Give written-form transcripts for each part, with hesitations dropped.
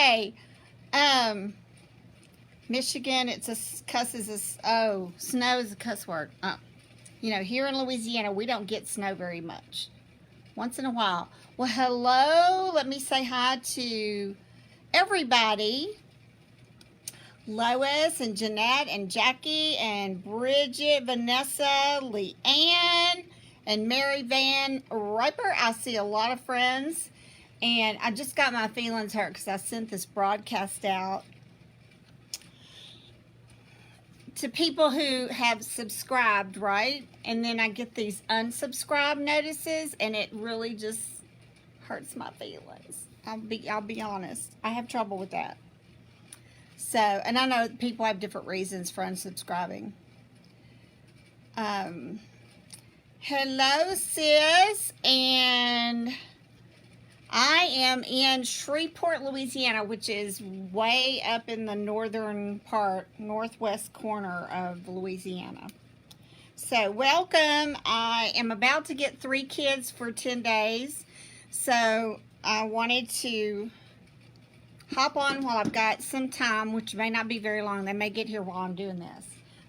Okay. Michigan, it's a cuss is a, oh, snow is a cuss word. You know, here in Louisiana, we don't get snow very much. Once in a while. Well, hello. Let me say hi to everybody. Lois and Jeanette and Jackie and Bridget, Vanessa, Leanne, and Mary Van Riper. I see a lot of friends. And I just got my feelings hurt because I sent this broadcast out to people who have subscribed, right? And then I get these unsubscribe notices, and it really just hurts my feelings. I'll be honest. I have trouble with that. So, and I know people have different reasons for unsubscribing. Hello, sis, and I am in Shreveport, Louisiana, which is way up in the northern part, northwest corner of Louisiana. So, welcome. I am about to get 3 kids for 10 days. So, I wanted to hop on while I've got some time, which may not be very long. They may get here while I'm doing this.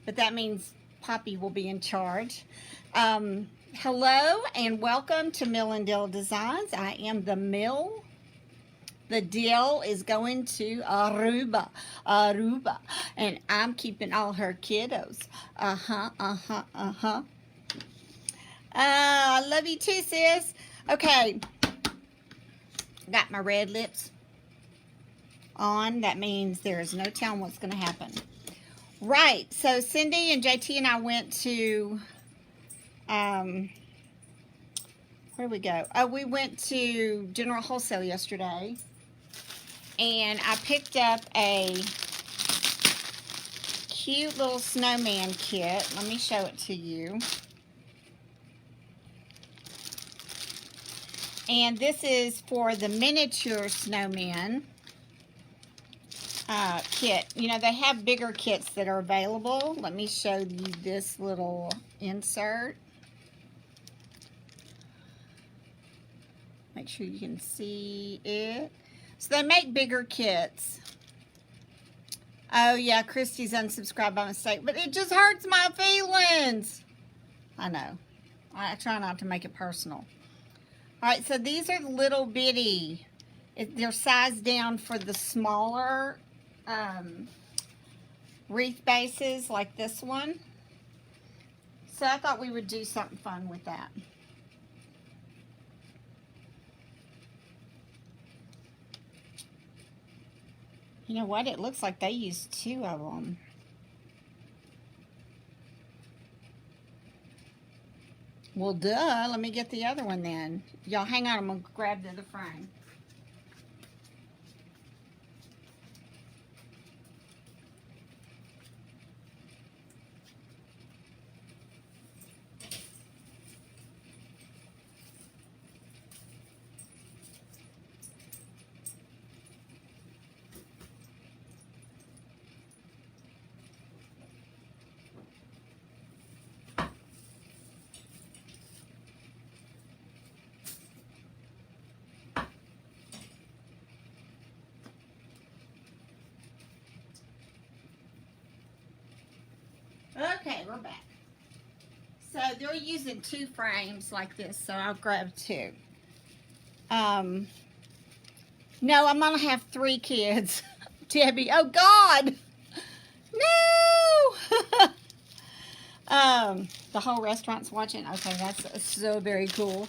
But that means Poppy will be in charge. Hello and welcome to Mill and Dill Designs. I am the Mill. The Dill is going to Aruba. And I'm keeping all her kiddos. I love you too, sis. Okay. Got my red lips on. That means there's no telling what's going to happen. Right. So Cindy and JT and I went to, where did we go? Oh, we went to General Wholesale yesterday. And I picked up a cute little snowman kit. Let me show it to you. And this is for the miniature snowman kit. You know, they have bigger kits that are available. Let me show you this little insert. Make sure you can see it. So they make bigger kits. Oh yeah, Christy's unsubscribed by mistake, but it just hurts my feelings. I know. I try not to make it personal. All right, so these are little bitty. They're sized down for the smaller wreath bases like this one. So I thought we would do something fun with that. You know what? It looks like they used 2 of them. Well, duh. Let me get the other one then. Y'all hang on. I'm going to grab the other frame. Okay, we're back. So they're using 2 frames like this, so I'll grab 2. No, I'm gonna have 3 kids. Debbie, oh God, no. The whole restaurant's watching. Okay, that's so very cool.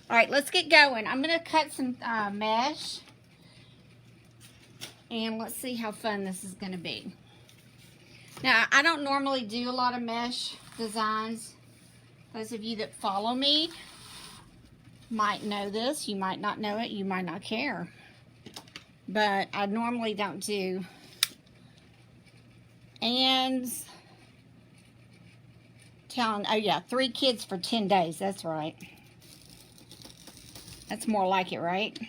All right, let's get going. I'm gonna cut some mesh, and let's see how fun this is gonna be. Now, I don't normally do a lot of mesh designs. Those of you that follow me might know this. You might not know it. You might not care. But I normally don't do. And oh yeah, 3 kids for 10 days. That's right. That's more like it, right?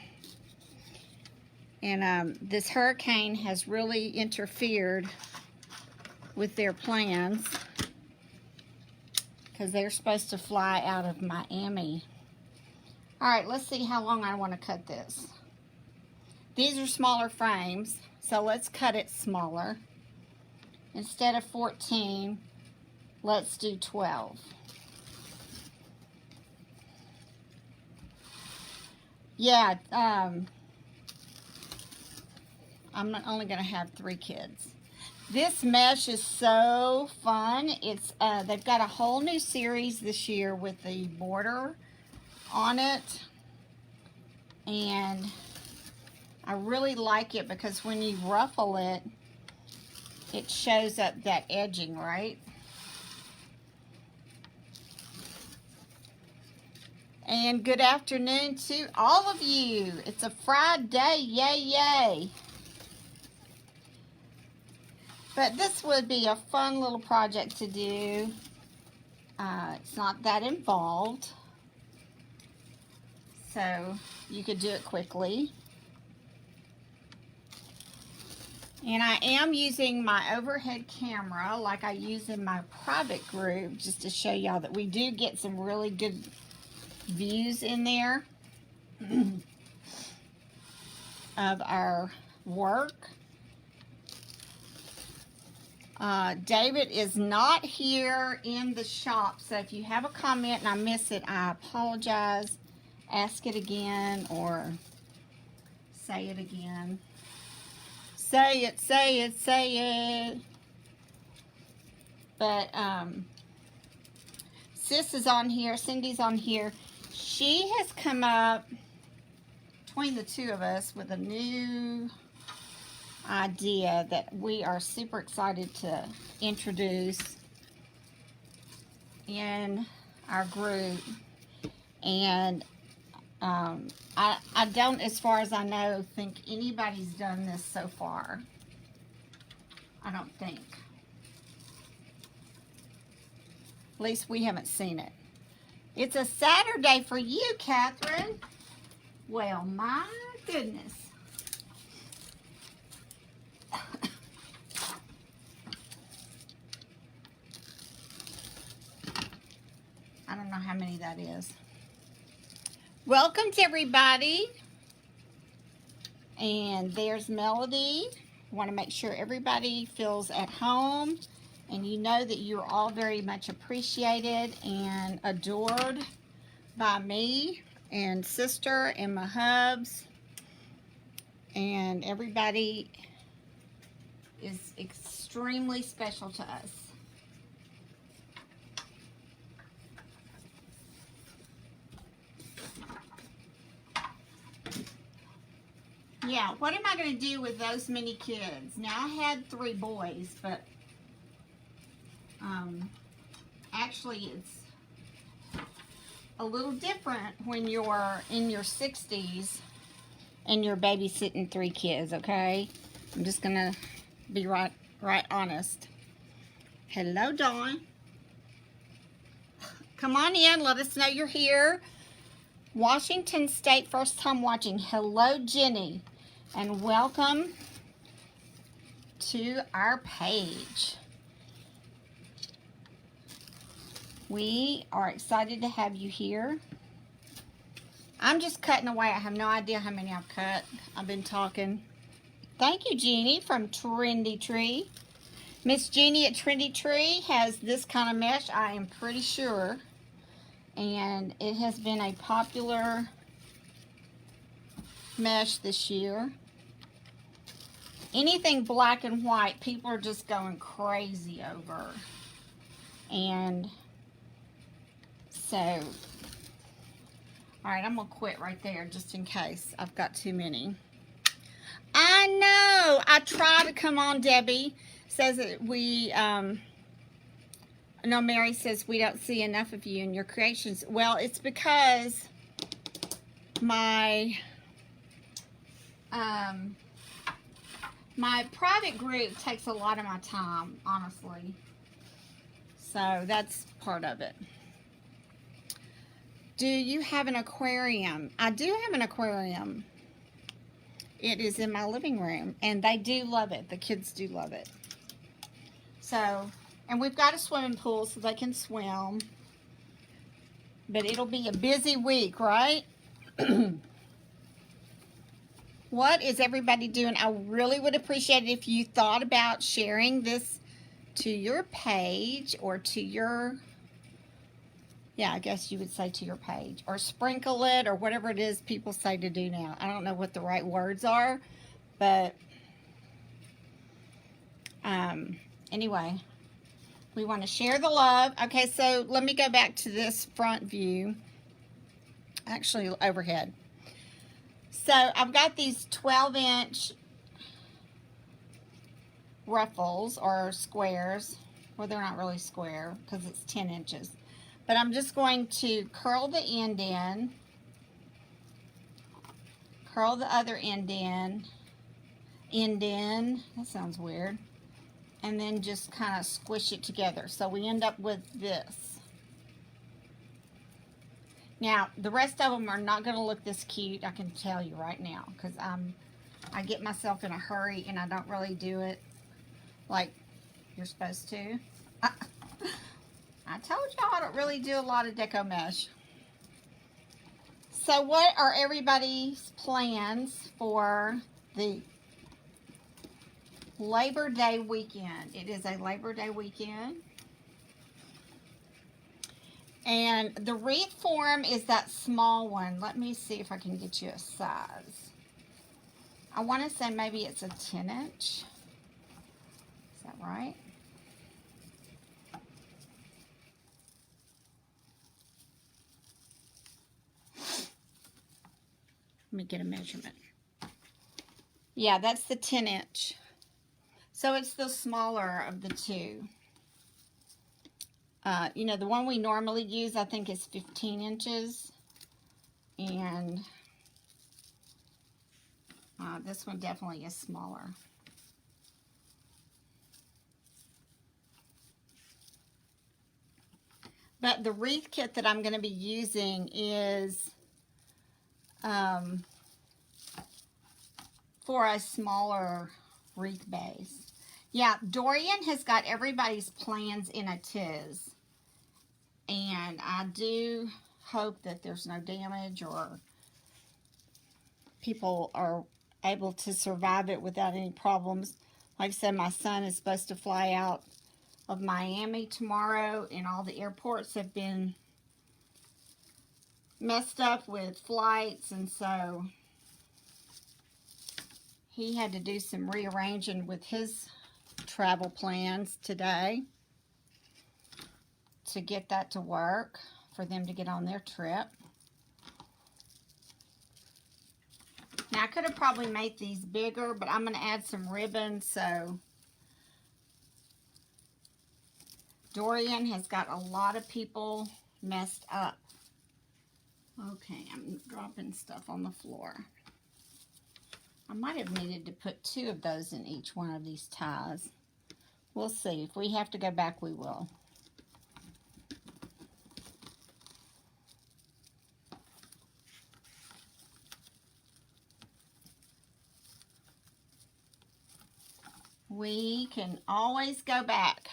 And this hurricane has really interfered with their plans because they're supposed to fly out of Miami. All right, let's see how long I want to cut this. These are smaller frames, so let's cut it smaller. Instead of 14, let's do 12. Yeah, I'm only going to have 3 kids. This mesh is so fun. It's they've got a whole new series this year with the border on it. And I really like it because when you ruffle it, it shows up that edging, right? And good afternoon to all of you. It's a Friday, yay, yay. But this would be a fun little project to do. It's not that involved. So you could do it quickly. And I am using my overhead camera like I use in my private group just to show y'all that we do get some really good views in there of our work. David is not here in the shop, so if you have a comment and I miss it, I apologize. Ask it again or say it again. Say it, say it, say it. But Sis is on here, Cindy's on here. She has come up between the two of us with a new idea that we are super excited to introduce in our group. And I don't, as far as I know, think anybody's done this so far. I don't think. At least we haven't seen it. It's a Saturday for you, Catherine. Well, my goodness. I don't know how many that is. Welcome to everybody. And there's Melody. I want to make sure everybody feels at home. And you know that you're all very much appreciated and adored by me and sister and my hubs. And everybody is extremely special to us. Yeah, what am I going to do with those many kids? Now, I had 3 boys, but actually it's a little different when you're in your 60s and you're babysitting 3 kids, okay? I'm just going to be right honest. Hello, Dawn. Come on in. Let us know you're here. Washington State, first time watching. Hello, Jenny. And welcome to our page. We are excited to have you here. I'm just cutting away. I have no idea how many I've cut. I've been talking. Thank you, Jeannie from Trendy Tree. Miss Jeannie at Trendy Tree has this kind of mesh, I am pretty sure. And it has been a popular mesh this year. Anything black and white, people are just going crazy over. And so, all right, I'm gonna quit right there just in case I've got too many. I know, I try to come on, Debbie. Says that we, no, Mary says we don't see enough of you in your creations. Well, it's because my my private group takes a lot of my time, honestly. So that's part of it. Do you have an aquarium? I do have an aquarium. It is in my living room, and they do love it. The kids do love it. So, and we've got a swimming pool so they can swim. But it'll be a busy week, right? What is everybody doing? I really would appreciate it if you thought about sharing this to your page or to your, yeah, I guess you would say to your page, or sprinkle it, or whatever it is people say to do now. I don't know what the right words are, but anyway, we want to share the love. Okay, so let me go back to this front view, actually overhead. So I've got these 12-inch ruffles or squares. Well, they're not really square because it's 10 inches. But I'm just going to curl the end in, curl the other end in, that sounds weird, and then just kind of squish it together. So we end up with this. Now, the rest of them are not going to look this cute, I can tell you right now, because I get myself in a hurry and I don't really do it like you're supposed to. I told y'all I don't really do a lot of deco mesh. So what are everybody's plans for the Labor Day weekend? It is a Labor Day weekend. And the wreath form is that small one. Let me see if I can get you a size. I want to say maybe it's a 10 inch. Is that right? Let me get a measurement. Yeah, that's the 10 inch. So it's the smaller of the two. You know, the one we normally use, I think, is 15 inches. And this one definitely is smaller. But the wreath kit that I'm going to be using is for a smaller wreath base. Yeah, Dorian has got everybody's plans in a tiz. And I do hope that there's no damage or people are able to survive it without any problems. Like I said, my son is supposed to fly out of Miami tomorrow, and all the airports have been messed up with flights, and so he had to do some rearranging with his travel plans today to get that to work for them to get on their trip. Now, I could have probably made these bigger, but I'm going to add some ribbon, so Dorian has got a lot of people messed up. Okay, I'm dropping stuff on the floor. I might have needed to put 2 of those in each one of these ties. We'll see. If we have to go back, we will. We can always go back.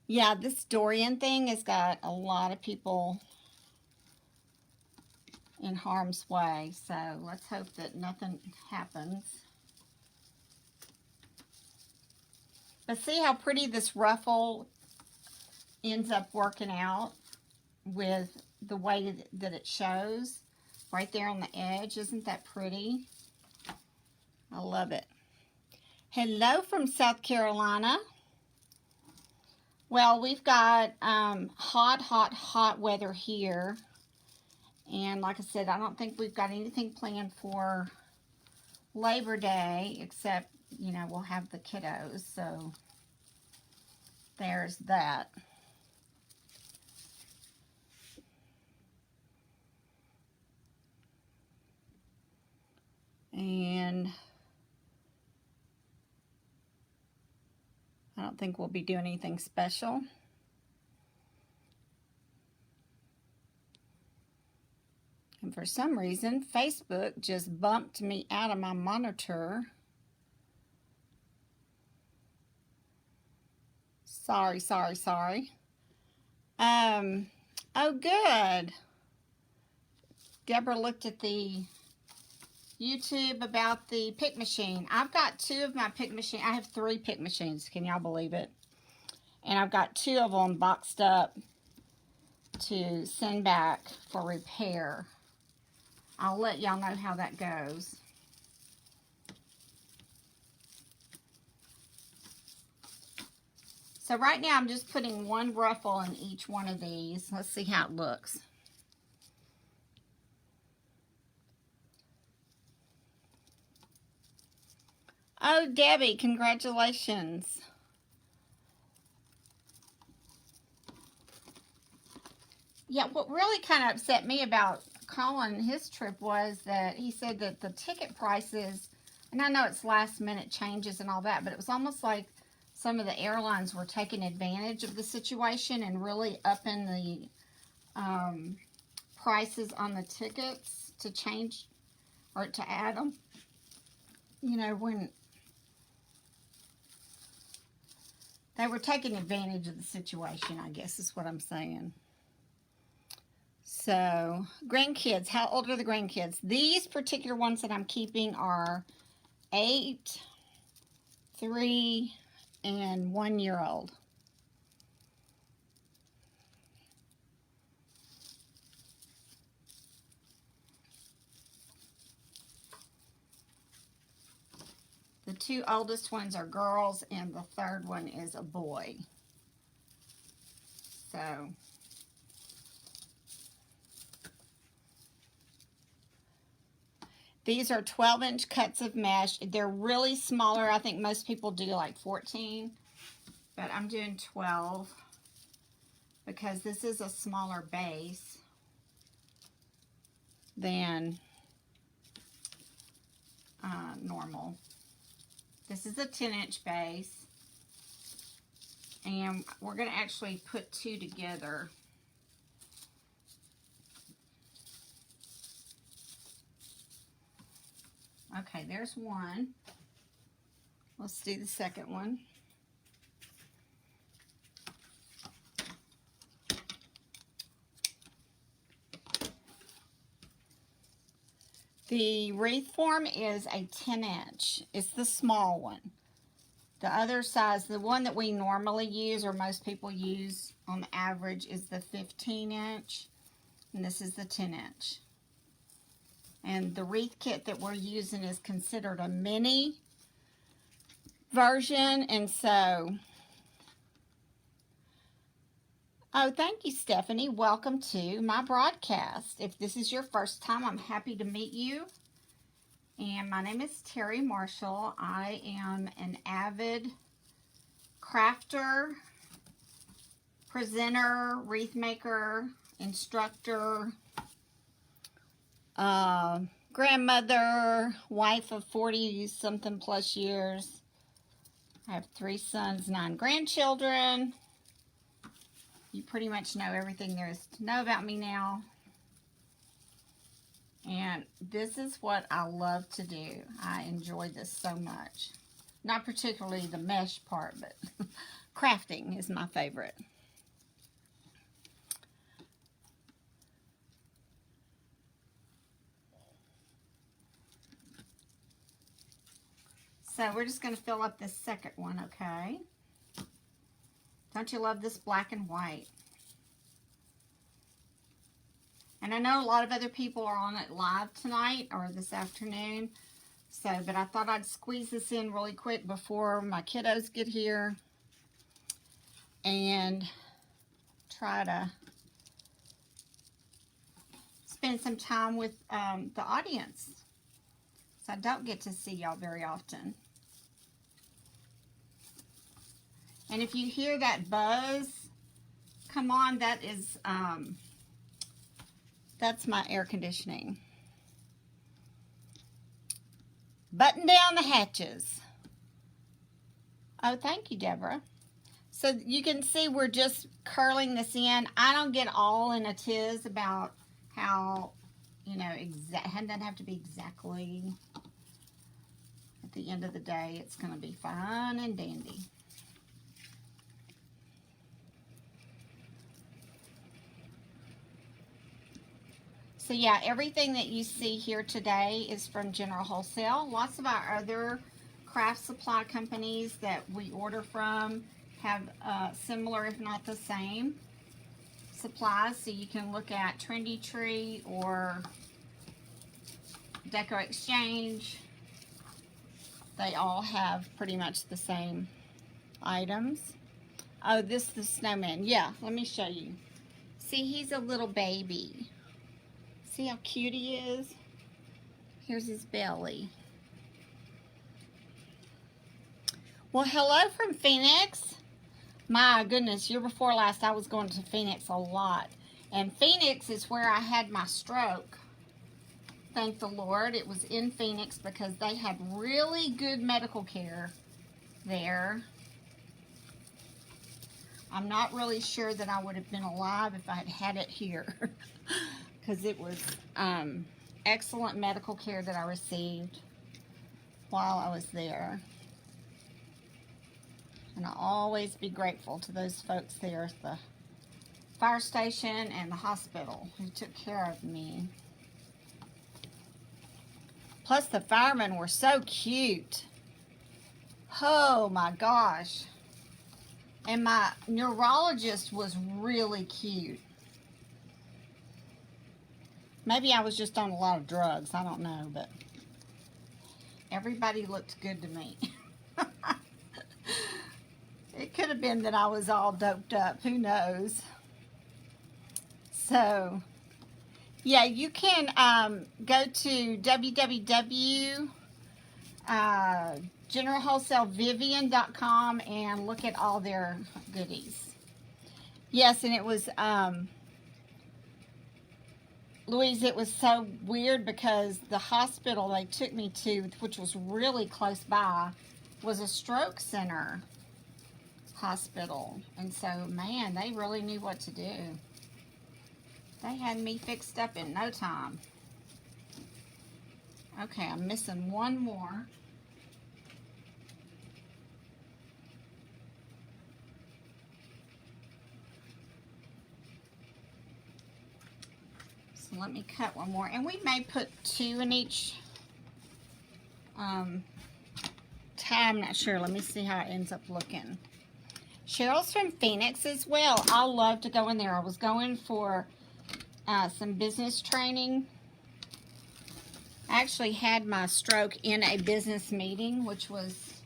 Yeah, this Dorian thing has got a lot of people in harm's way, so let's hope that nothing happens. But see how pretty this ruffle ends up working out with the way that it shows right there on the edge. Isn't that pretty? I love it. Hello from South Carolina. Well, we've got hot weather here. And like I said, I don't think we've got anything planned for Labor Day, except, you know, we'll have the kiddos. So there's that. And I don't think we'll be doing anything special. And for some reason, Facebook just bumped me out of my monitor. Sorry. Oh, good. Deborah looked at the YouTube about the pick machine. I've got 2 of my pick machine. I have 3 pick machines. Can y'all believe it? And I've got 2 of them boxed up to send back for repair. I'll let y'all know how that goes. So right now I'm just putting 1 ruffle in each one of these. Let's see how it looks. Oh, Debbie, congratulations. Yeah, what really kind of upset me about Colin, his trip, was that he said that the ticket prices, and I know it's last minute changes and all that, but it was almost like some of the airlines were taking advantage of the situation and really upping the prices on the tickets to change or to add them. You know, when they were taking advantage of the situation, I guess is what I'm saying. So, grandkids, how old are the grandkids? These particular ones that I'm keeping are 8, 3, and 1-year-old. The 2 oldest ones are girls, and the 3rd one is a boy. So, these are 12-inch cuts of mesh. They're really smaller. I think most people do like 14, but I'm doing 12 because this is a smaller base than normal. This is a 10-inch base, and we're going to actually put 2 together. Okay, there's one. Let's do the second one. The wreath form is a 10-inch. It's the small one. The other size, the one that we normally use or most people use on average, is the 15-inch, and this is the 10-inch. And the wreath kit that we're using is considered a mini version, and so... Oh, thank you, Stephanie. Welcome to my broadcast. If this is your first time, I'm happy to meet you. And my name is Terry Marshall. I am an avid crafter, presenter, wreath maker, instructor, grandmother, wife of 40-something plus years. I have 3 sons, 9 grandchildren. You pretty much know everything there is to know about me now. And this is what I love to do. I enjoy this so much. Not particularly the mesh part, but crafting is my favorite. So we're just going to fill up this second one, okay? Don't you love this black and white? And I know a lot of other people are on it live tonight or this afternoon. So, but I thought I'd squeeze this in really quick before my kiddos get here and try to spend some time with the audience. So I don't get to see y'all very often. And if you hear that buzz, come on, that is, that's my air conditioning. Button down the hatches. Oh, thank you, Deborah. So you can see we're just curling this in. I don't get all in a tiz about how, you know, it doesn't have to be exactly. At the end of the day, it's going to be fine and dandy. So yeah, everything that you see here today is from General Wholesale. Lots of our other craft supply companies that we order from have similar, if not the same, supplies. So you can look at Trendy Tree or Deco Exchange. They all have pretty much the same items. Oh, this is the Snowman. Yeah, let me show you. See, he's a little baby. See how cute he is? Here's his belly. Well, hello from Phoenix. My goodness, year before last, I was going to Phoenix a lot. And Phoenix is where I had my stroke. Thank the Lord. It was in Phoenix because they had really good medical care there. I'm not really sure that I would have been alive if I had had it here. Because it was excellent medical care that I received while I was there. And I'll always be grateful to those folks there at the fire station and the hospital who took care of me. Plus the firemen were so cute. Oh my gosh. And my neurologist was really cute. Maybe I was just on a lot of drugs. I don't know, but everybody looked good to me. It could have been that I was all doped up. Who knows? So, yeah, you can go to www.generalwholesalevivian.com and look at all their goodies. Yes, and it was, Louise, it was so weird because the hospital they took me to, which was really close by, was a stroke center hospital. And so, man, they really knew what to do. They had me fixed up in no time. Okay, I'm missing one more. So let me cut one more. And we may put 2 in each tie. I'm not sure. Let me see how it ends up looking. Cheryl's from Phoenix as well. I love to go in there. I was going for some business training. I actually had my stroke in a business meeting, which was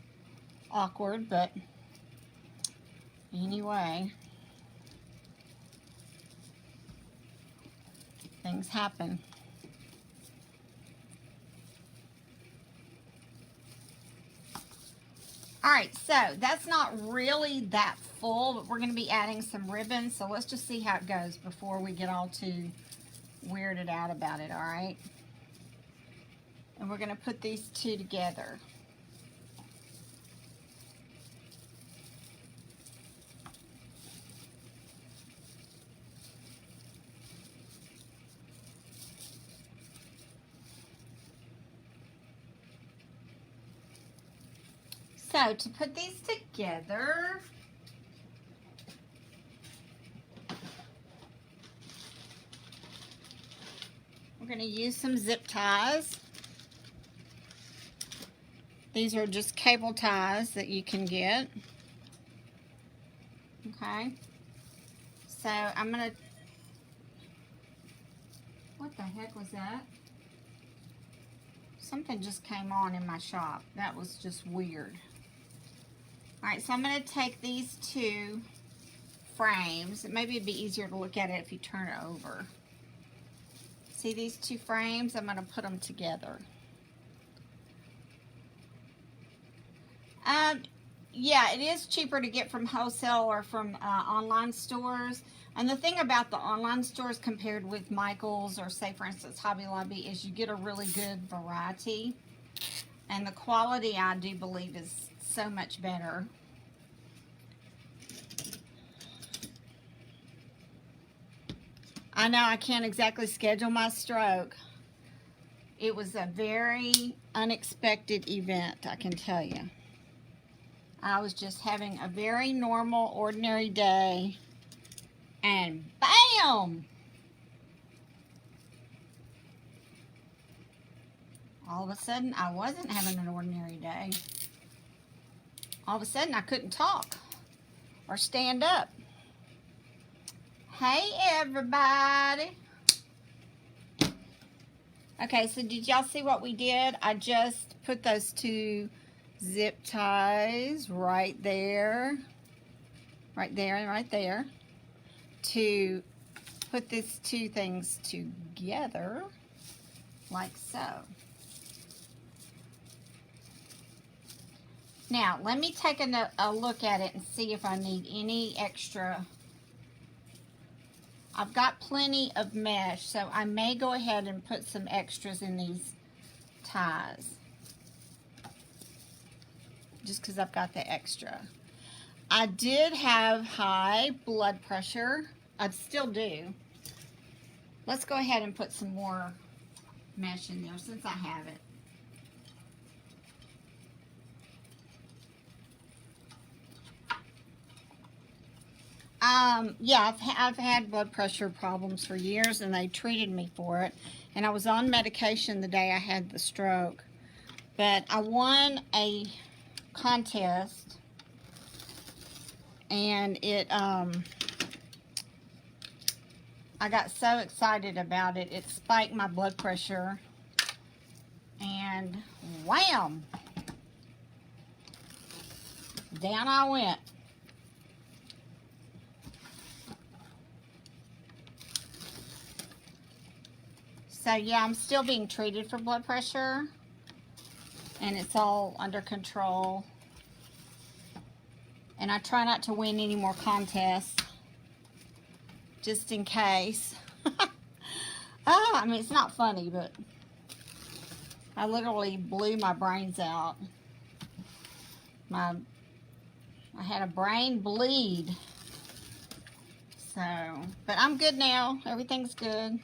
awkward, but anyway, things happen. Alright, so that's not really that full, but we're going to be adding some ribbons, so let's just see how it goes before we get all too weirded out about it, alright? And we're going to put these 2 together. So, to put these together, we're going to use some zip ties. These are just cable ties that you can get. Okay. So, I'm going to... What the heck was that? Something just came on in my shop. That was just weird. Alright, so I'm going to take these 2 frames. Maybe it'd be easier to look at it if you turn it over. See these 2 frames? I'm going to put them together. Yeah, it is cheaper to get from wholesale or from online stores. And the thing about the online stores compared with Michael's or, say, for instance, Hobby Lobby is you get a really good variety. And the quality, I do believe, is so much better. I know I can't exactly schedule my stroke. It was a very unexpected event, I can tell you. I was just having a very normal, ordinary day, and BAM! all of a sudden I wasn't having an ordinary day. All of a sudden I couldn't talk or stand up. Hey everybody. Okay, so did y'all see what we did? I just put those 2 zip ties right there, right there, and right there to put these 2 things together like so. Now, let me take a look at it and see if I need any extra. I've got plenty of mesh, so I may go ahead and put some extras in these ties. Just because I've got the extra. I did have high blood pressure. I still do. Let's go ahead and put some more mesh in there since I have it. Yeah, I've had blood pressure problems for years, and they treated me for it. And I was on medication the day I had the stroke. But I won a contest, and I got so excited about it, it spiked my blood pressure, and wham! Down I went. So yeah, I'm still being treated for blood pressure, and it's all under control. And I try not to win any more contests, just in case. I mean, it's not funny, but I literally blew my brains out. I had a brain bleed. So, but I'm good now. Everything's good.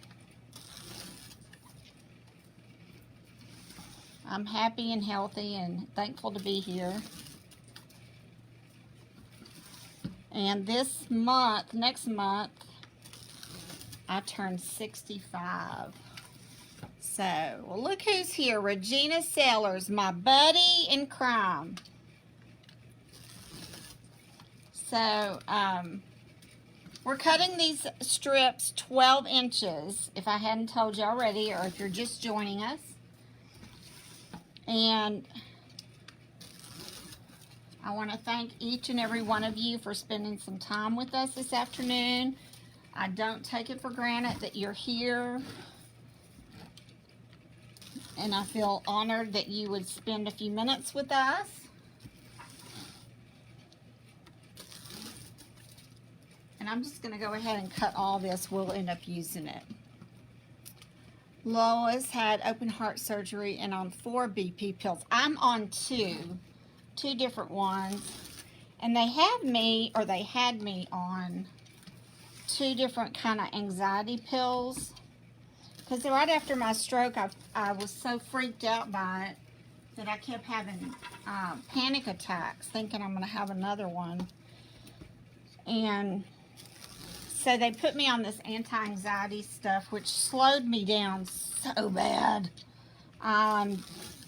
I'm happy and healthy and thankful to be here. And this month, next month, I turned 65. So, well, look who's here. Regina Sellers, my buddy in crime. So, we're cutting these strips 12 inches, if I hadn't told you already, or if you're just joining us. And I want to thank each and every one of you for spending some time with us this afternoon. I don't take it for granted that you're here. And I feel honored that you would spend a few minutes with us. And I'm just going to go ahead and cut all this. We'll end up using it. Lois had open heart surgery and on 4 BP pills. I'm on 2 different ones. And they had me on 2 different kind of anxiety pills. Because right after my stroke, I was so freaked out by it that I kept having panic attacks, thinking I'm going to have another one. And so they put me on this anti-anxiety stuff, which slowed me down so bad. I'm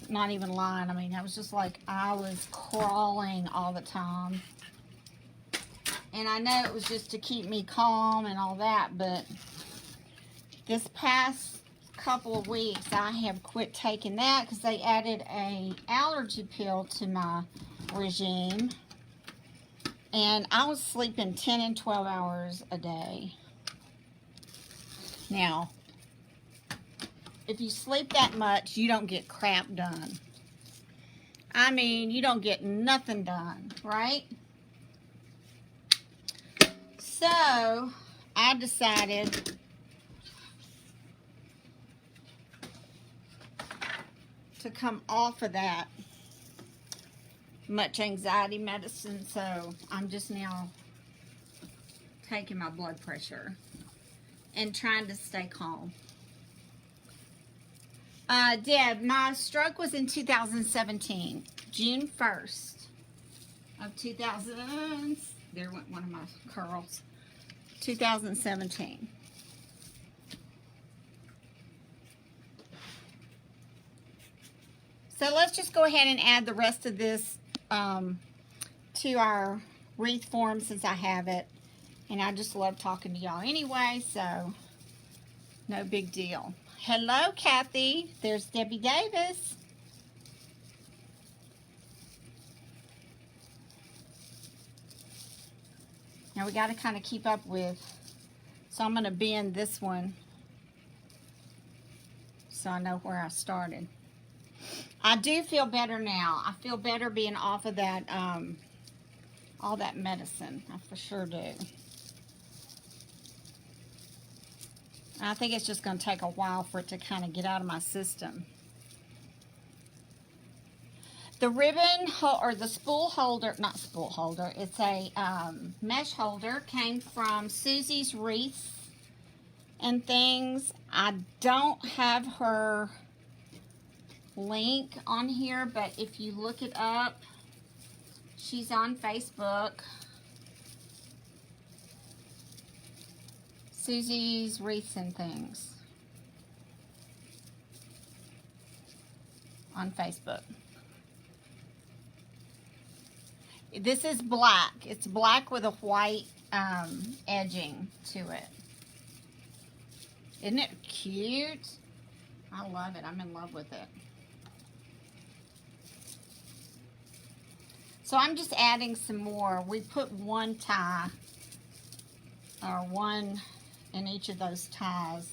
not even lying. I mean, I was just like, I was crawling all the time. And I know it was just to keep me calm and all that, but this past couple of weeks, I have quit taking that because they added an allergy pill to my regime. And I was sleeping 10 and 12 hours a day. Now, if you sleep that much, you don't get crap done. I mean, you don't get nothing done, right? So, I decided to come off of that much anxiety medicine, so I'm just now taking my blood pressure and trying to stay calm. Deb, my stroke was in 2017, June 1st of 2000. There went one of my curls. 2017. So let's just go ahead and add the rest of this to our wreath form since I have it. And I just love talking to y'all anyway, so no big deal. Hello, Kathy. There's Debbie Davis. Now we got to kind of keep up with, so I'm going to bend this one so I know where I started. I do feel better now. I feel better being off of that, all that medicine. I for sure do. I think it's just going to take a while for it to kind of get out of my system. The ribbon, or the spool holder, not spool holder, it's a mesh holder, came from Susie's Wreath and things. I don't have her link on here, but if you look it up, she's on Facebook. Susie's Wreaths and Things on Facebook. This is black. It's black with a white edging to it. Isn't it cute? I love it. I'm in love with it. So I'm just adding some more. We put one tie, or one in each of those ties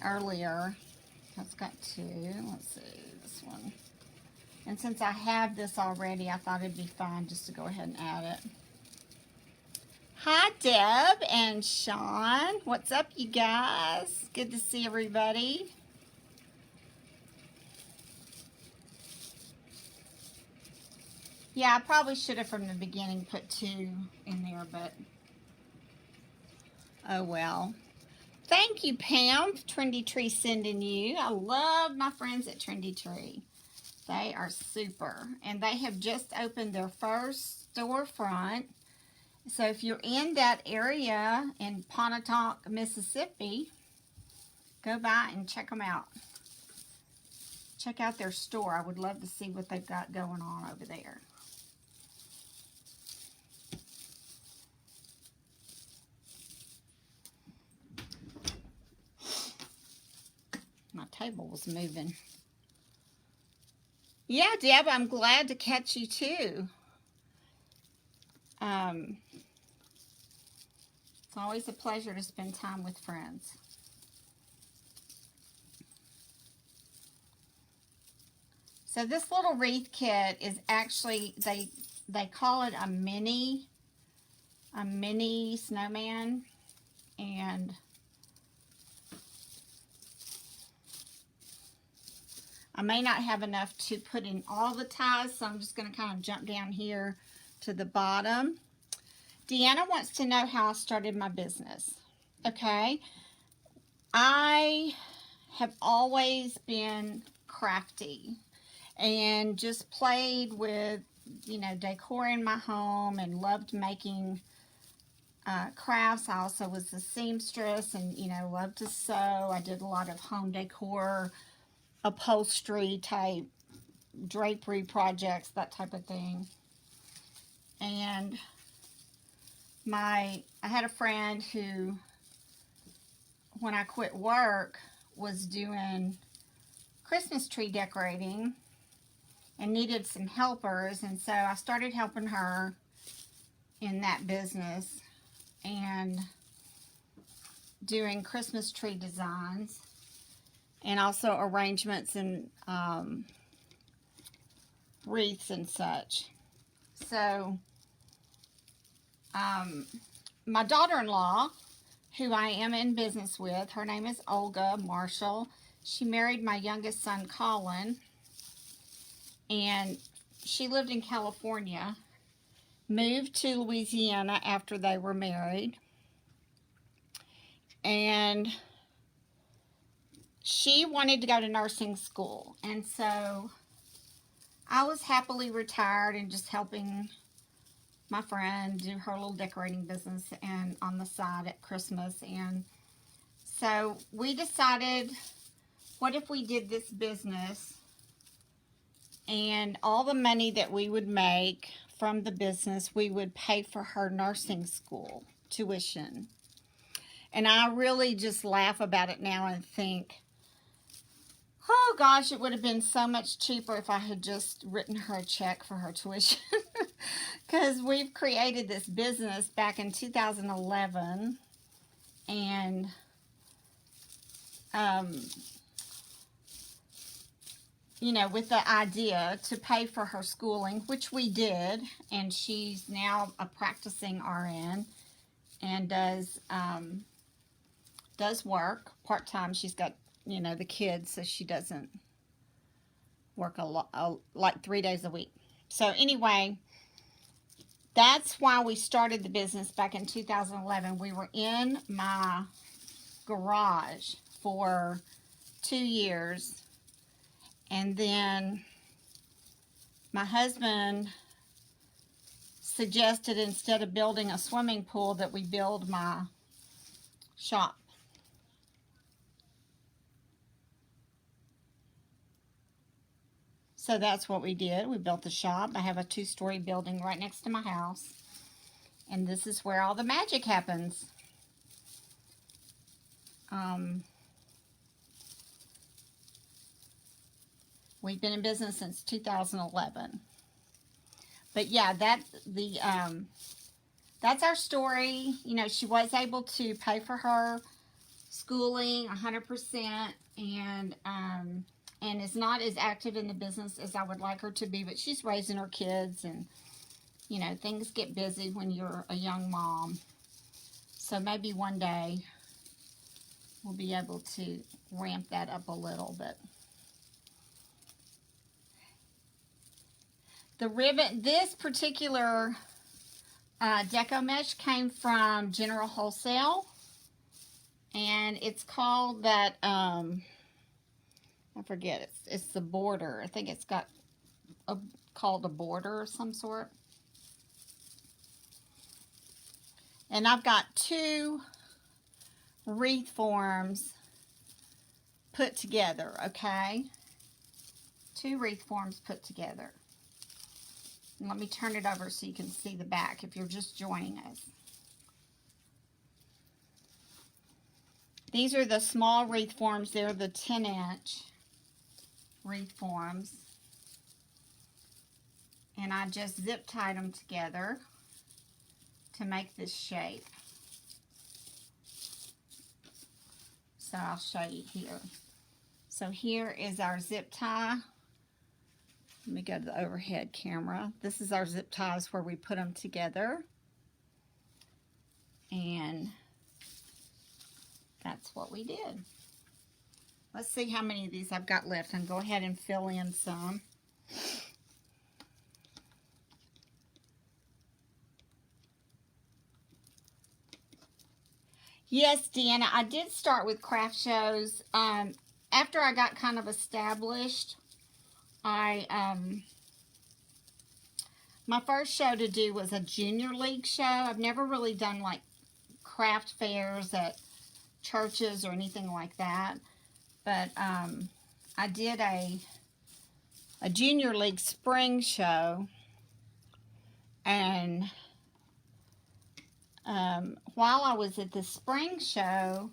earlier. That's got two. Let's see, this one. And since I have this already, I thought it'd be fine just to go ahead and add it. Hi, Deb and Sean. What's up, you guys? Good to see everybody. Yeah, I probably should have from the beginning put two in there, but oh well. Thank you, Pam. Trendy Tree sending you. I love my friends at Trendy Tree. They are super. And they have just opened their first storefront. So if you're in that area in Pontotoc, Mississippi, go by and check them out. Check out their store. I would love to see what they've got going on over there. My table was moving. Yeah, Deb, I'm glad to catch you too. It's always a pleasure to spend time with friends. So this little wreath kit is actually, they call it a mini snowman, and I may not have enough to put in all the ties, so I'm just going to kind of jump down here to the bottom. Deanna wants to know how I started my business. Okay. I have always been crafty and just played with, you know, decor in my home and loved making crafts. I also was a seamstress and, you know, loved to sew. I did a lot of home decor, upholstery type, drapery projects, that type of thing. And I had a friend who, when I quit work, was doing Christmas tree decorating and needed some helpers, and so I started helping her in that business and doing Christmas tree designs and also arrangements and wreaths and such. So my daughter-in-law, who I am in business with, her name is Olga Marshall. She married my youngest son, Colin, and she lived in California, moved to Louisiana after they were married, and she wanted to go to nursing school, and so I was happily retired and just helping my friend do her little decorating business and on the side at Christmas. And so we decided, what if we did this business and all the money that we would make from the business, we would pay for her nursing school tuition. And I really just laugh about it now and think, oh gosh, it would have been so much cheaper if I had just written her a check for her tuition. Because we've created this business back in 2011, and you know, with the idea to pay for her schooling, which we did, and she's now a practicing RN and does work part-time. She's got, you know, the kids, so she doesn't work a lot, like 3 days a week. So anyway, that's why we started the business back in 2011. We were in my garage for 2 years, and then my husband suggested, instead of building a swimming pool, that we build my shop. So that's what we did. We built the shop. I have a 2-story building right next to my house. And this is where all the magic happens. We've been in business since 2011. But yeah, that's our story. You know, she was able to pay for her schooling 100%, and is not as active in the business as I would like her to be, but she's raising her kids, and, you know, things get busy when you're a young mom. So maybe one day we'll be able to ramp that up a little bit. The ribbon, this particular Deco mesh came from General Wholesale, and it's called that, I forget, it's the border. I think it's got called a border of some sort. And I've got 2 wreath forms put together, okay? 2 wreath forms put together. And let me turn it over so you can see the back if you're just joining us. These are the small wreath forms. They're the 10-inch wreath forms. And I just zip tied them together to make this shape. So I'll show you here. So here is our zip tie. Let me go to the overhead camera. This is our zip ties where we put them together. And that's what we did. Let's see how many of these I've got left, and go ahead and fill in some. Yes, Deanna, I did start with craft shows. After I got kind of established, my first show to do was a junior league show. I've never really done like craft fairs at churches or anything like that, but I did a junior league spring show, and while I was at the spring show,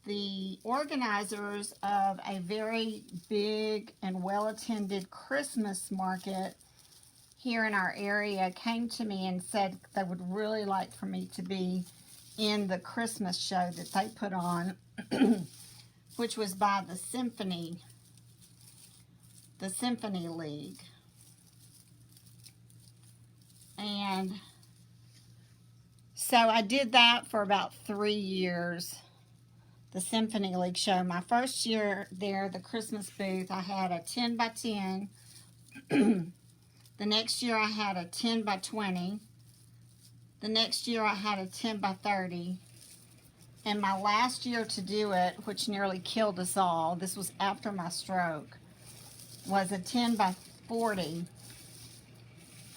the organizers of a very big and well-attended Christmas market here in our area came to me and said they would really like for me to be in the Christmas show that they put on, which was by the Symphony League. And so I did that for about 3 years. The Symphony League show. My first year there, the Christmas booth, I had a 10 by 10. The next year I had a 10 by 20. The next year I had a 10 by 30. And my last year to do it, which nearly killed us all, this was after my stroke, was a 10 by 40.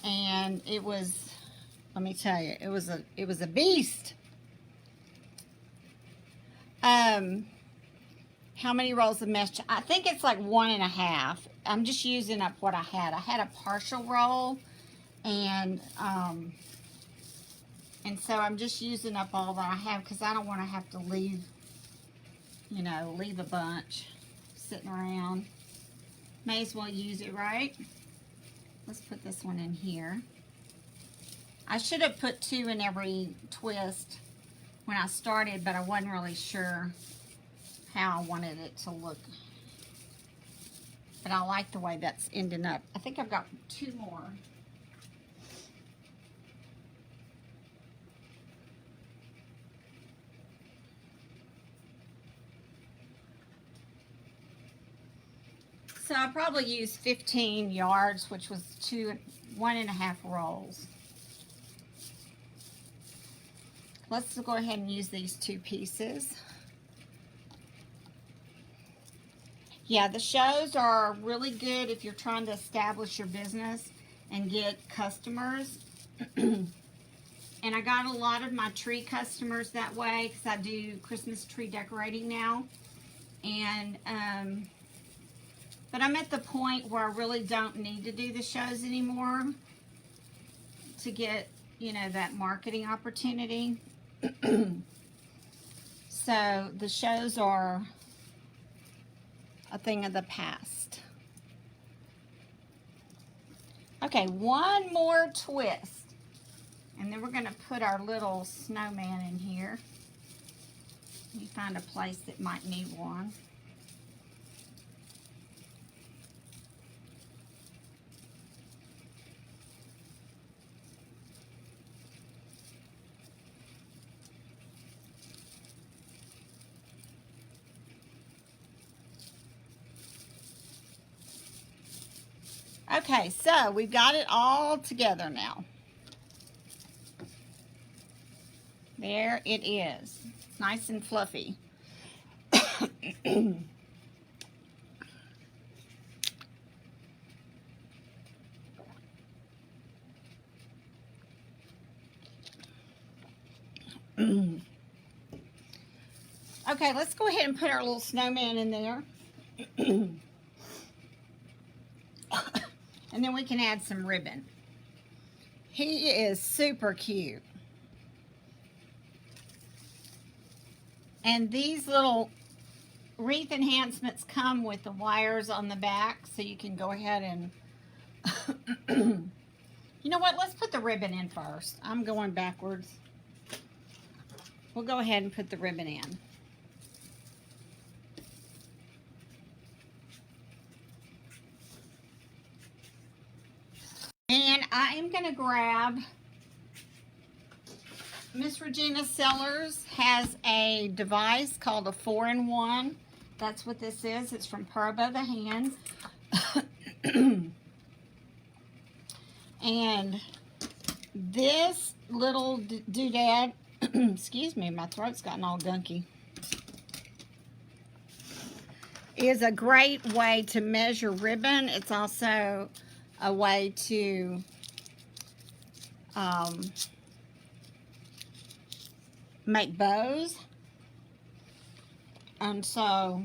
And it was, let me tell you, it was a beast. how many rolls of mesh. I think it's like 1.5. I'm just using up what I had. I had a partial roll, and so I'm just using up all that I have because I don't want to have to leave, you know, leave a bunch sitting around. May as well use it, right? Let's put this one in here. I should have put 2 in every twist when I started, but I wasn't really sure how I wanted it to look. But I like the way that's ending up. I think I've got 2 more. So I probably used 15 yards, which was 1.5 rolls. Let's go ahead and use these 2 pieces. Yeah, the shows are really good if you're trying to establish your business and get customers. And I got a lot of my tree customers that way because I do Christmas tree decorating now. And but I'm at the point where I really don't need to do the shows anymore to get, you know, that marketing opportunity. So the shows are a thing of the past. Okay, one more twist. And then we're going to put our little snowman in here. Let me find a place that might need one. Okay, so we've got it all together now. There it is. It's nice and fluffy. Okay, let's go ahead and put our little snowman in there. And then we can add some ribbon. He is super cute. And these little wreath enhancements come with the wires on the back, so you can go ahead and you know what, let's put the ribbon in first. I'm going backwards. We'll go ahead and put the ribbon in. And I am going to grab, Miss Regina Sellers has a device called a 4-in-1. That's what this is. It's from Purr Above the Hand. And this little doodad, excuse me, my throat's gotten all gunky, is a great way to measure ribbon. It's also a way to make bows. And so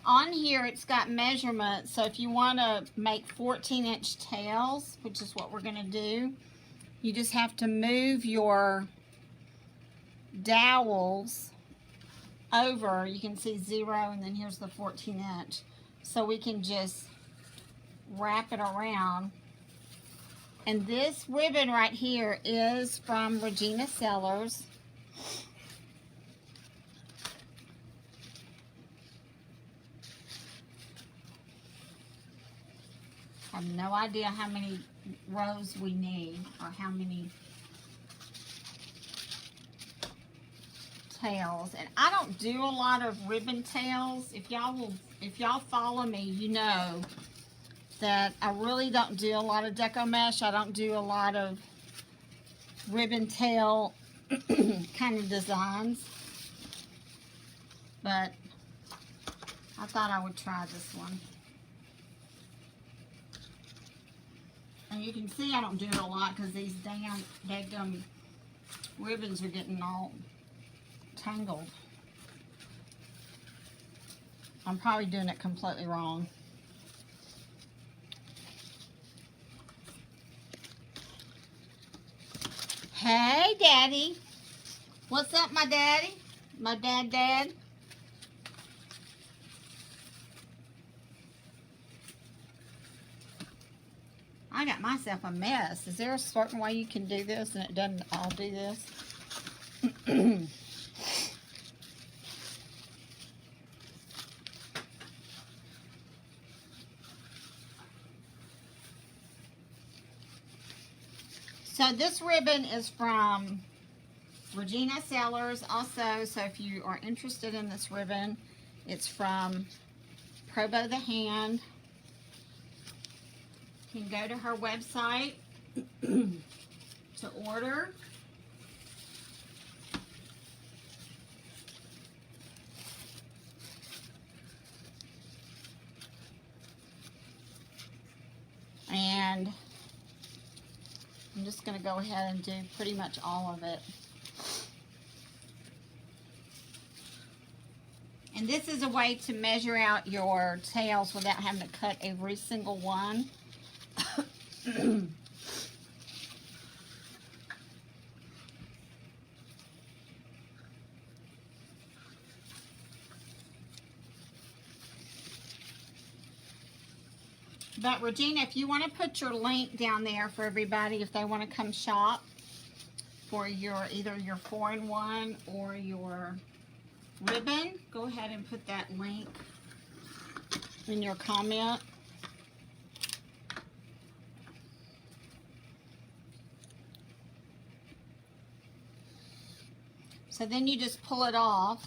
on here it's got measurements, so if you want to make 14-inch tails, which is what we're going to do, you just have to move your dowels over. You can see 0, and then here's the 14-inch. So we can just wrap it around. And this ribbon right here is from Regina Sellers. I have no idea how many rows we need or how many tails. And I don't do a lot of ribbon tails. If y'all follow me, you know that I really don't do a lot of deco mesh. I don't do a lot of ribbon tail kind of designs. But I thought I would try this one. And you can see I don't do it a lot because these damn ribbons are getting all tangled. I'm probably doing it completely wrong. Hey, Daddy. What's up, my daddy? My dad? I got myself a mess. Is there a certain way you can do this and it doesn't all do this? So this ribbon is from Regina Sellers. Also, so if you are interested in this ribbon, it's from Probo the Hand. You can go to her website to order. And I'm just going to go ahead and do pretty much all of it. And this is a way to measure out your tails without having to cut every single one. But Regina, if you want to put your link down there for everybody, if they want to come shop for your either your 4-in-1 or your ribbon, go ahead and put that link in your comment. So then you just pull it off.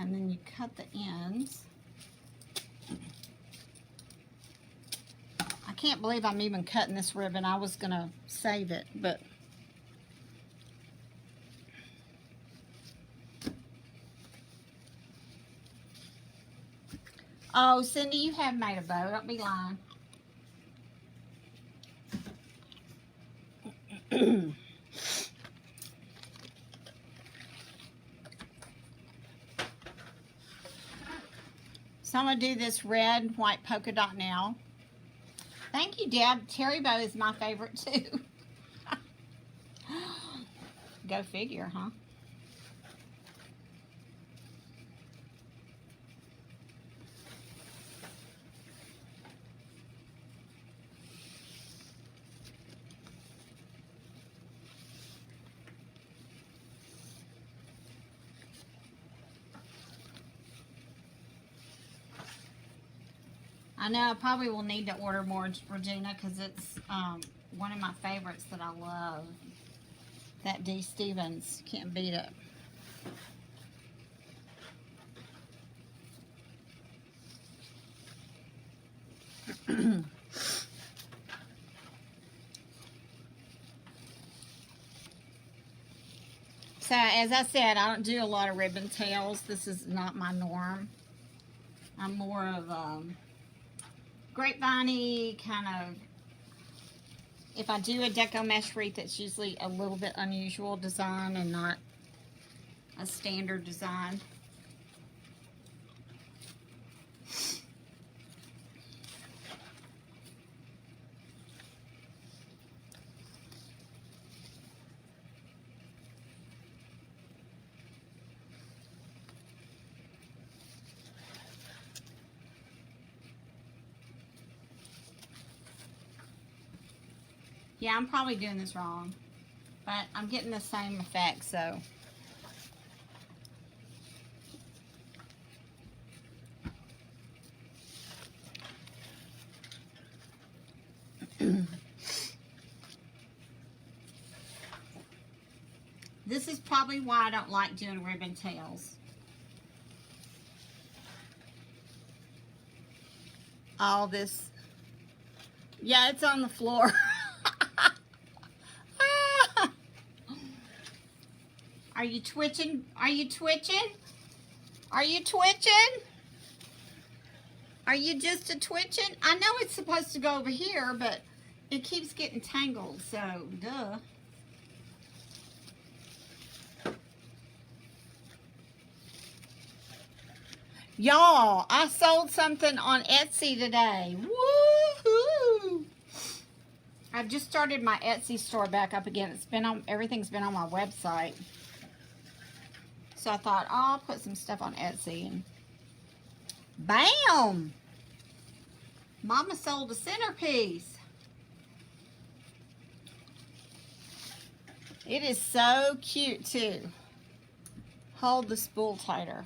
And then you cut the ends. I can't believe I'm even cutting this ribbon. I was going to save it, but oh, Cindy, you have made a bow. Don't be lying. So I'm going to do this red, white polka dot now. Thank you, Deb. Terry bow is my favorite, too. Go figure, huh? I know I probably will need to order more, Regina, because it's one of my favorites that I love. That D. Stevens. Can't beat it. So, as I said, I don't do a lot of ribbon tails. This is not my norm. I'm more of grapevine-y kind of. If I do a Deco mesh wreath, it's usually a little bit unusual design and not a standard design. Yeah, I'm probably doing this wrong, but I'm getting the same effect, so. This is probably why I don't like doing ribbon tails. All this. Yeah, it's on the floor. Are you twitching? Are you twitching? Are you twitching? Are you just a twitching? I know it's supposed to go over here, but it keeps getting tangled, so duh. Y'all, I sold something on Etsy today. Woohoo! I've just started my Etsy store back up again. Everything's been on my website. So I thought, oh, I'll put some stuff on Etsy, and bam! Mama sold a centerpiece. It is so cute too. Hold the spool tighter.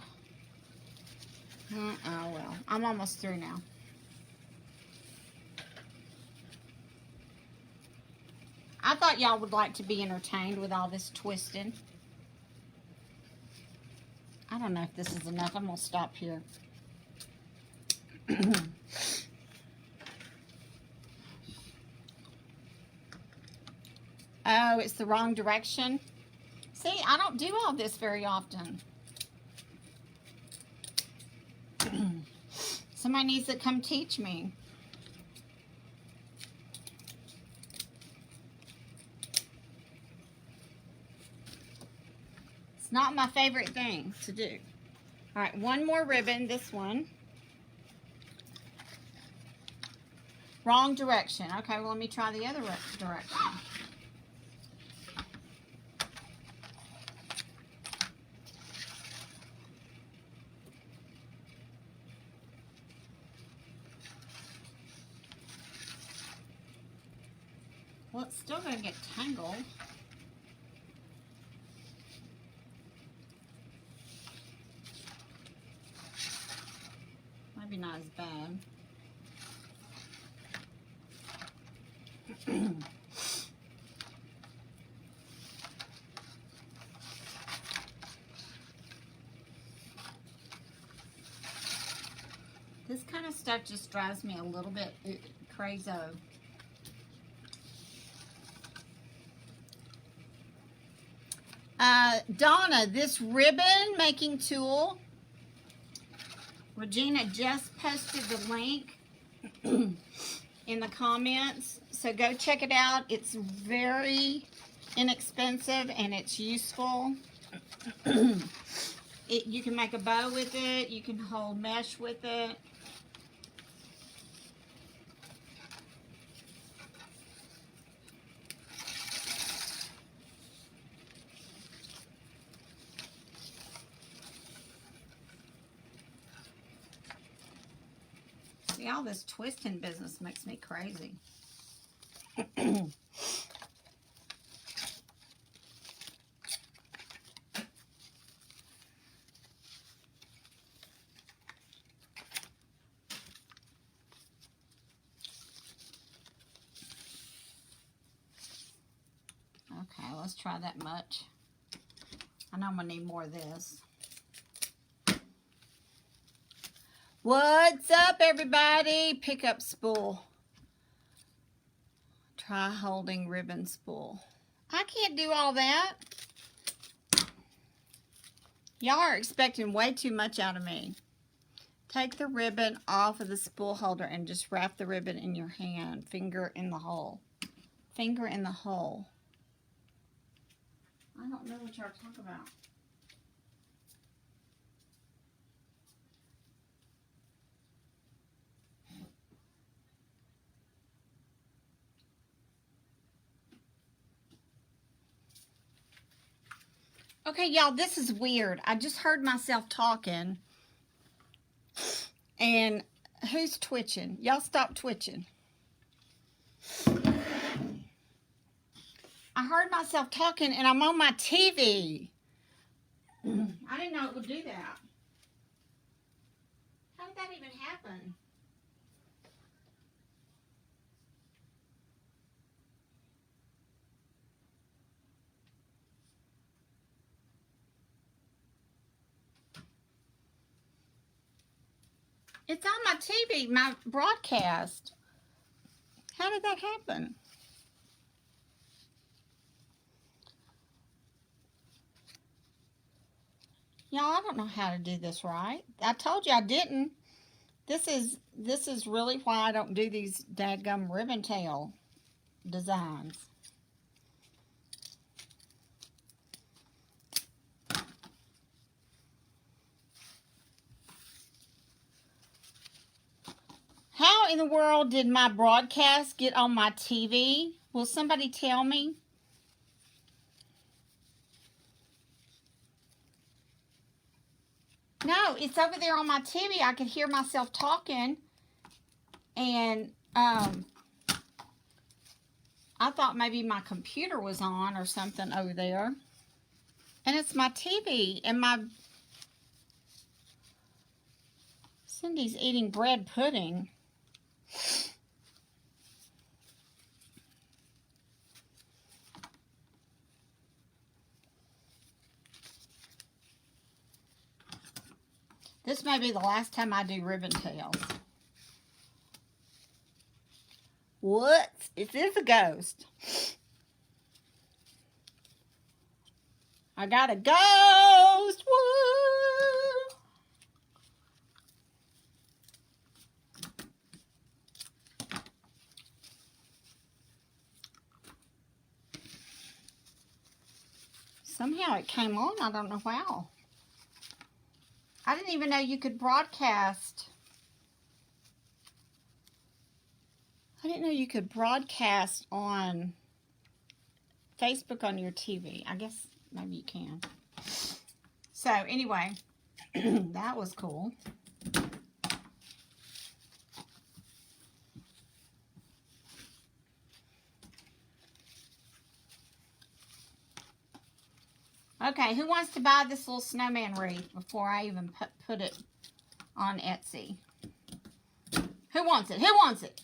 Oh well, I'm almost through now. I thought y'all would like to be entertained with all this twisting. I don't know if this is enough. I'm gonna stop here. Oh, it's the wrong direction. See, I don't do all this very often. Somebody needs to come teach me. It's not my favorite thing to do. All right, one more ribbon, this one. Wrong direction. Okay, well, let me try the other direction. Well, it's still going to get tangled. Maybe not as bad. This kind of stuff just drives me a little bit crazy. Donna, this ribbon making tool, Regina just posted the link in the comments, so go check it out. It's very inexpensive and it's useful. You can make a bow with it, you can hold mesh with it. See, all this twisting business makes me crazy. Okay, let's try that much. I know I'm gonna need more of this. What's up, everybody? Pick up spool. Try holding ribbon spool. I can't do all that. Y'all are expecting way too much out of me. Take the ribbon off of the spool holder and just wrap the ribbon in your hand. Finger in the hole. Finger in the hole. I don't know what y'all talk about. Okay, y'all, this is weird. I just heard myself talking. And who's twitching? Y'all stop twitching. I heard myself talking and I'm on my TV. I didn't know it would do that. How did that even happen? It's on my TV, my broadcast. How did that happen? Y'all, I don't know how to do this right. I told you I didn't. This is really why I don't do these dadgum ribbon tail designs. How in the world did my broadcast get on my TV? Will somebody tell me? No, it's over there on my TV. I could hear myself talking, and I thought maybe my computer was on or something over there. And it's my TV, and my Cindy's eating bread pudding. This may be the last time I do ribbon tails. What? Is this a ghost? I got a ghost! Woo! Somehow it came on. I don't know how. I didn't even know you could broadcast. I didn't know you could broadcast on Facebook on your TV. I guess maybe you can. So anyway, that was cool. Okay, who wants to buy this little snowman wreath before I even put it on Etsy? Who wants it? Who wants it?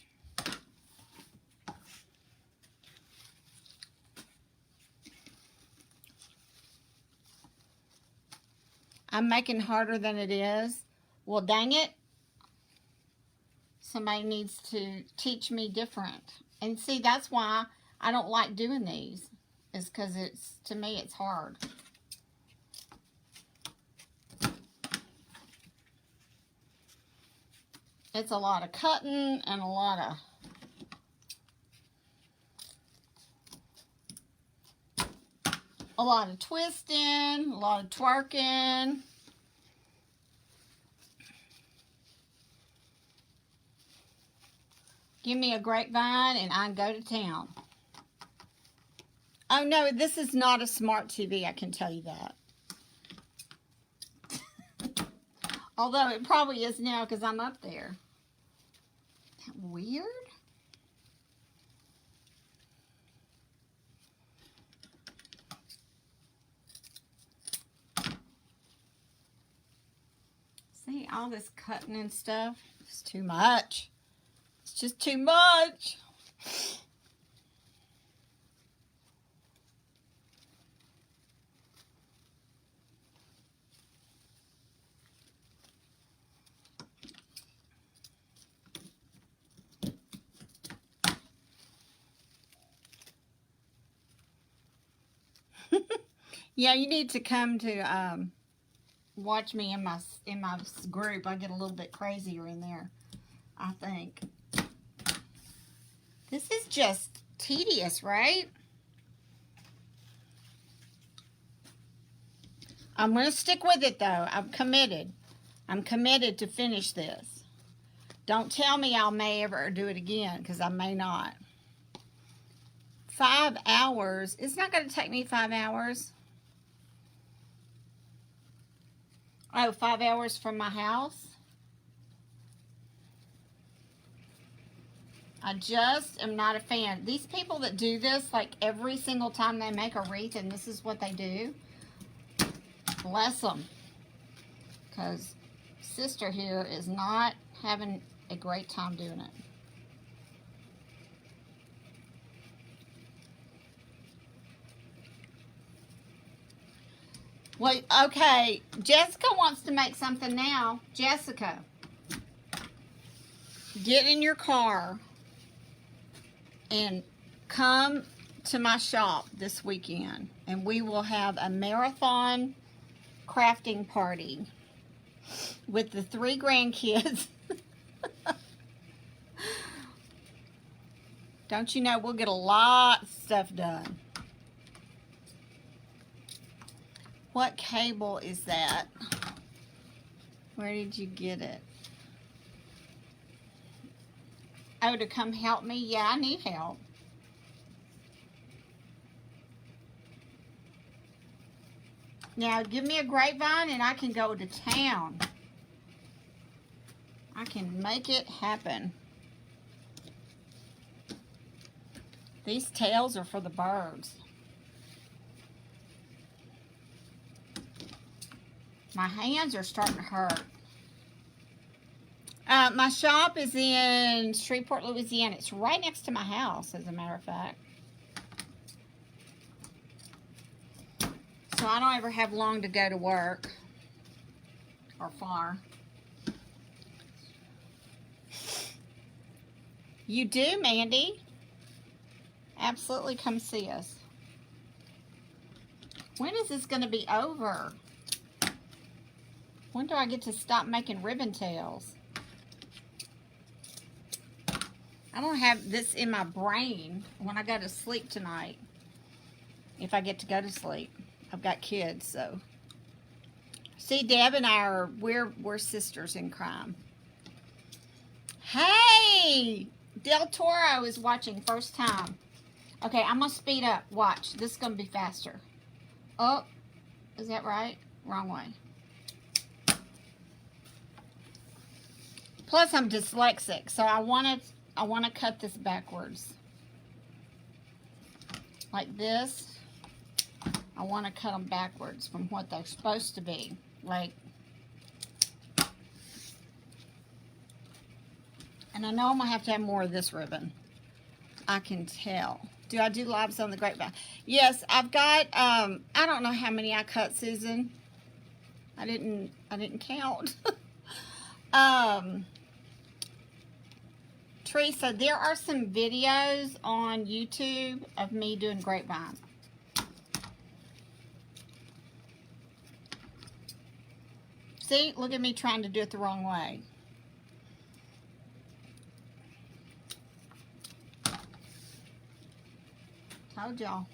I'm making harder than it is. Well, dang it. Somebody needs to teach me different. And see, that's why I don't like doing these. Is because to me, it's hard. It's a lot of cutting and a lot of twisting, a lot of twerking. Give me a grapevine and I can go to town. Oh no, this is not a smart TV, I can tell you that. Although it probably is now because I'm up there. Isn't that weird? See, all this cutting and stuff. It's too much. It's just too much. Yeah, you need to come to watch me in my group. I get a little bit crazier in there, I think. This is just tedious, right? I'm going to stick with it, though. I'm committed. I'm committed to finish this. Don't tell me I may ever do it again, because I may not. 5 hours. It's not going to take me 5 hours. Oh, 5 hours from my house? I just am not a fan. These people that do this, like every single time they make a wreath and this is what they do, bless them. Because sister here is not having a great time doing it. Well, okay, Jessica wants to make something now. Jessica, get in your car and come to my shop this weekend. And we will have a marathon crafting party with the 3 grandkids. Don't you know we'll get a lot of stuff done. What cable is that? Where did you get it? Oh, to come help me? Yeah, I need help. Now, give me a grapevine and I can go to town. I can make it happen. These tails are for the birds. My hands are starting to hurt. My shop is in Shreveport, Louisiana. It's right next to my house, as a matter of fact. So I don't ever have long to go to work or far. You do, Mandy? Absolutely come see us. When is this going to be over? When do I get to stop making ribbon tails? I don't have this in my brain when I go to sleep tonight. If I get to go to sleep. I've got kids, so. See, Deb and I are, we're sisters in crime. Hey! Del Toro is watching first time. Okay, I'm going to speed up. Watch. This is going to be faster. Oh, is that right? Wrong way. Plus, I'm dyslexic, so I want to cut this backwards. Like this. I want to cut them backwards from what they're supposed to be. Like, and I know I'm going to have more of this ribbon. I can tell. Do I do lives on the grapevine? Yes, I've got, I don't know how many I cut, Susan. I didn't count. Teresa, there are some videos on YouTube of me doing grapevine. See, look at me trying to do it the wrong way. Told y'all.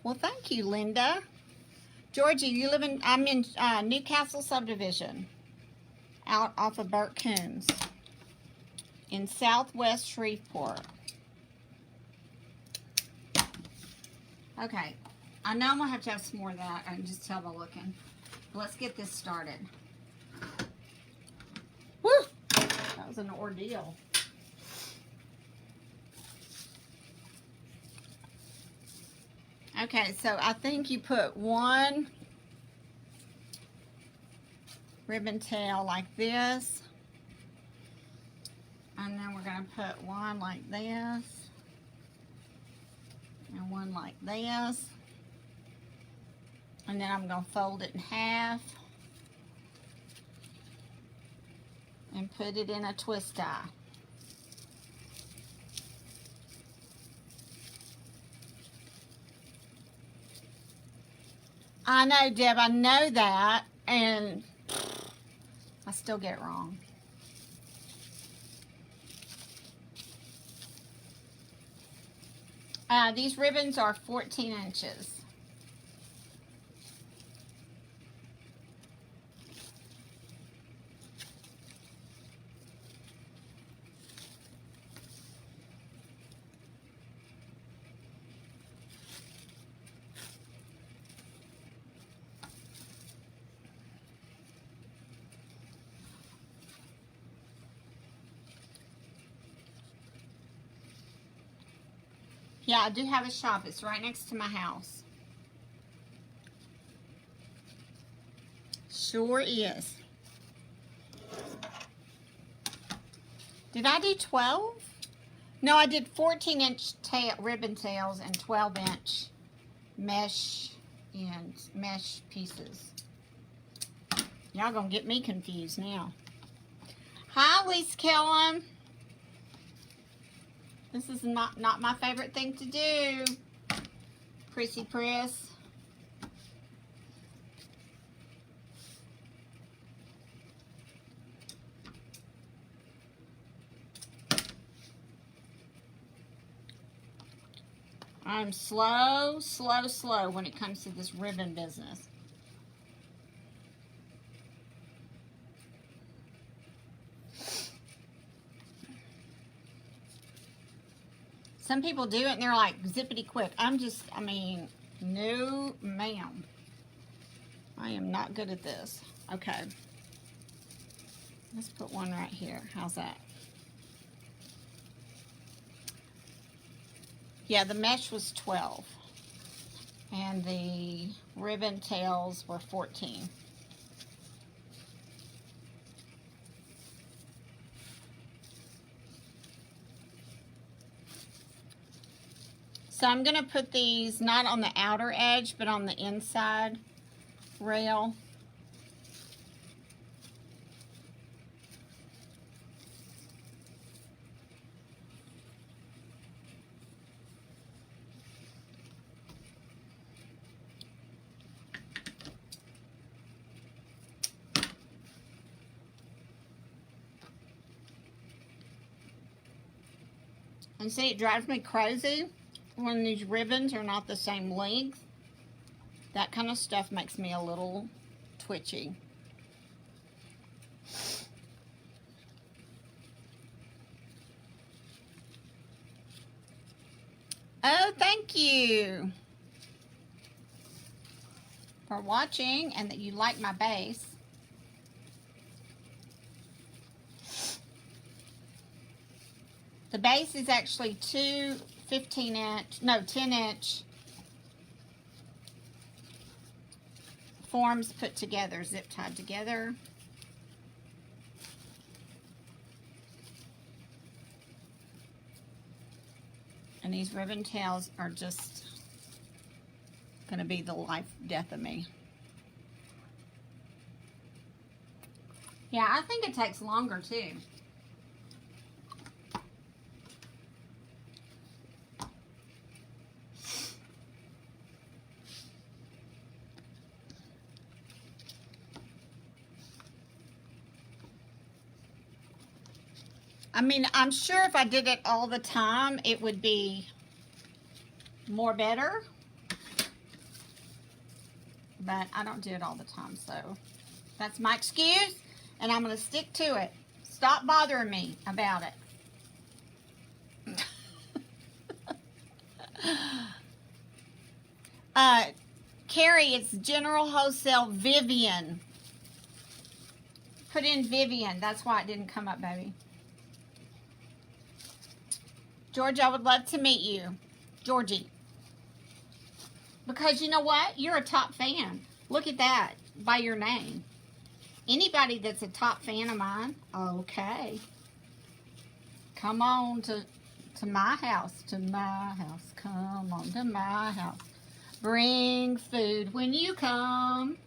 Well, thank you, Linda. Georgie, you live in, I'm in Newcastle subdivision. Out off of Burt Coons. In southwest Shreveport. Okay. I know I'm going to have some more of that. I can just tell by looking. Let's get this started. Woo! That was an ordeal. Okay, so I think you put one ribbon tail like this. And then we're going to put one like this. And one like this. And then I'm going to fold it in half and put it in a twist tie. I know, Deb, I know that, and I still get it wrong. These ribbons are 14 inches. Yeah, I do have a shop. It's right next to my house. Sure is. Did I do 12? No, I did 14-inch ribbon tails and 12-inch mesh pieces. Y'all gonna get me confused now. Hi, Lisa Kellum. This is not my favorite thing to do. Prissy Priss. I'm slow when it comes to this ribbon business. Some people do it and they're like zippity quick. I mean, no ma'am. I am not good at this. Okay. Let's put one right here. How's that? Yeah, the mesh was 12. And the ribbon tails were 14. So I'm going to put these not on the outer edge, but on the inside rail. And see, it drives me crazy when these ribbons are not the same length. That kind of stuff makes me a little twitchy. Oh, thank you for watching and that you like my base. The base is actually two 10-inch forms put together, zip tied together. And these ribbon tails are just going to be the life death of me. Yeah, I think it takes longer too. I mean, I'm sure if I did it all the time, it would be more better. But I don't do it all the time, so that's my excuse, and I'm going to stick to it. Stop bothering me about it. Carrie, it's General Wholesale Vivian. Put in Vivian. That's why it didn't come up, baby. George, I would love to meet you. Georgie. Because you know what? You're a top fan. Look at that. By your name. Anybody that's a top fan of mine, okay. Come on to my house. To my house. Come on to my house. Bring food when you come.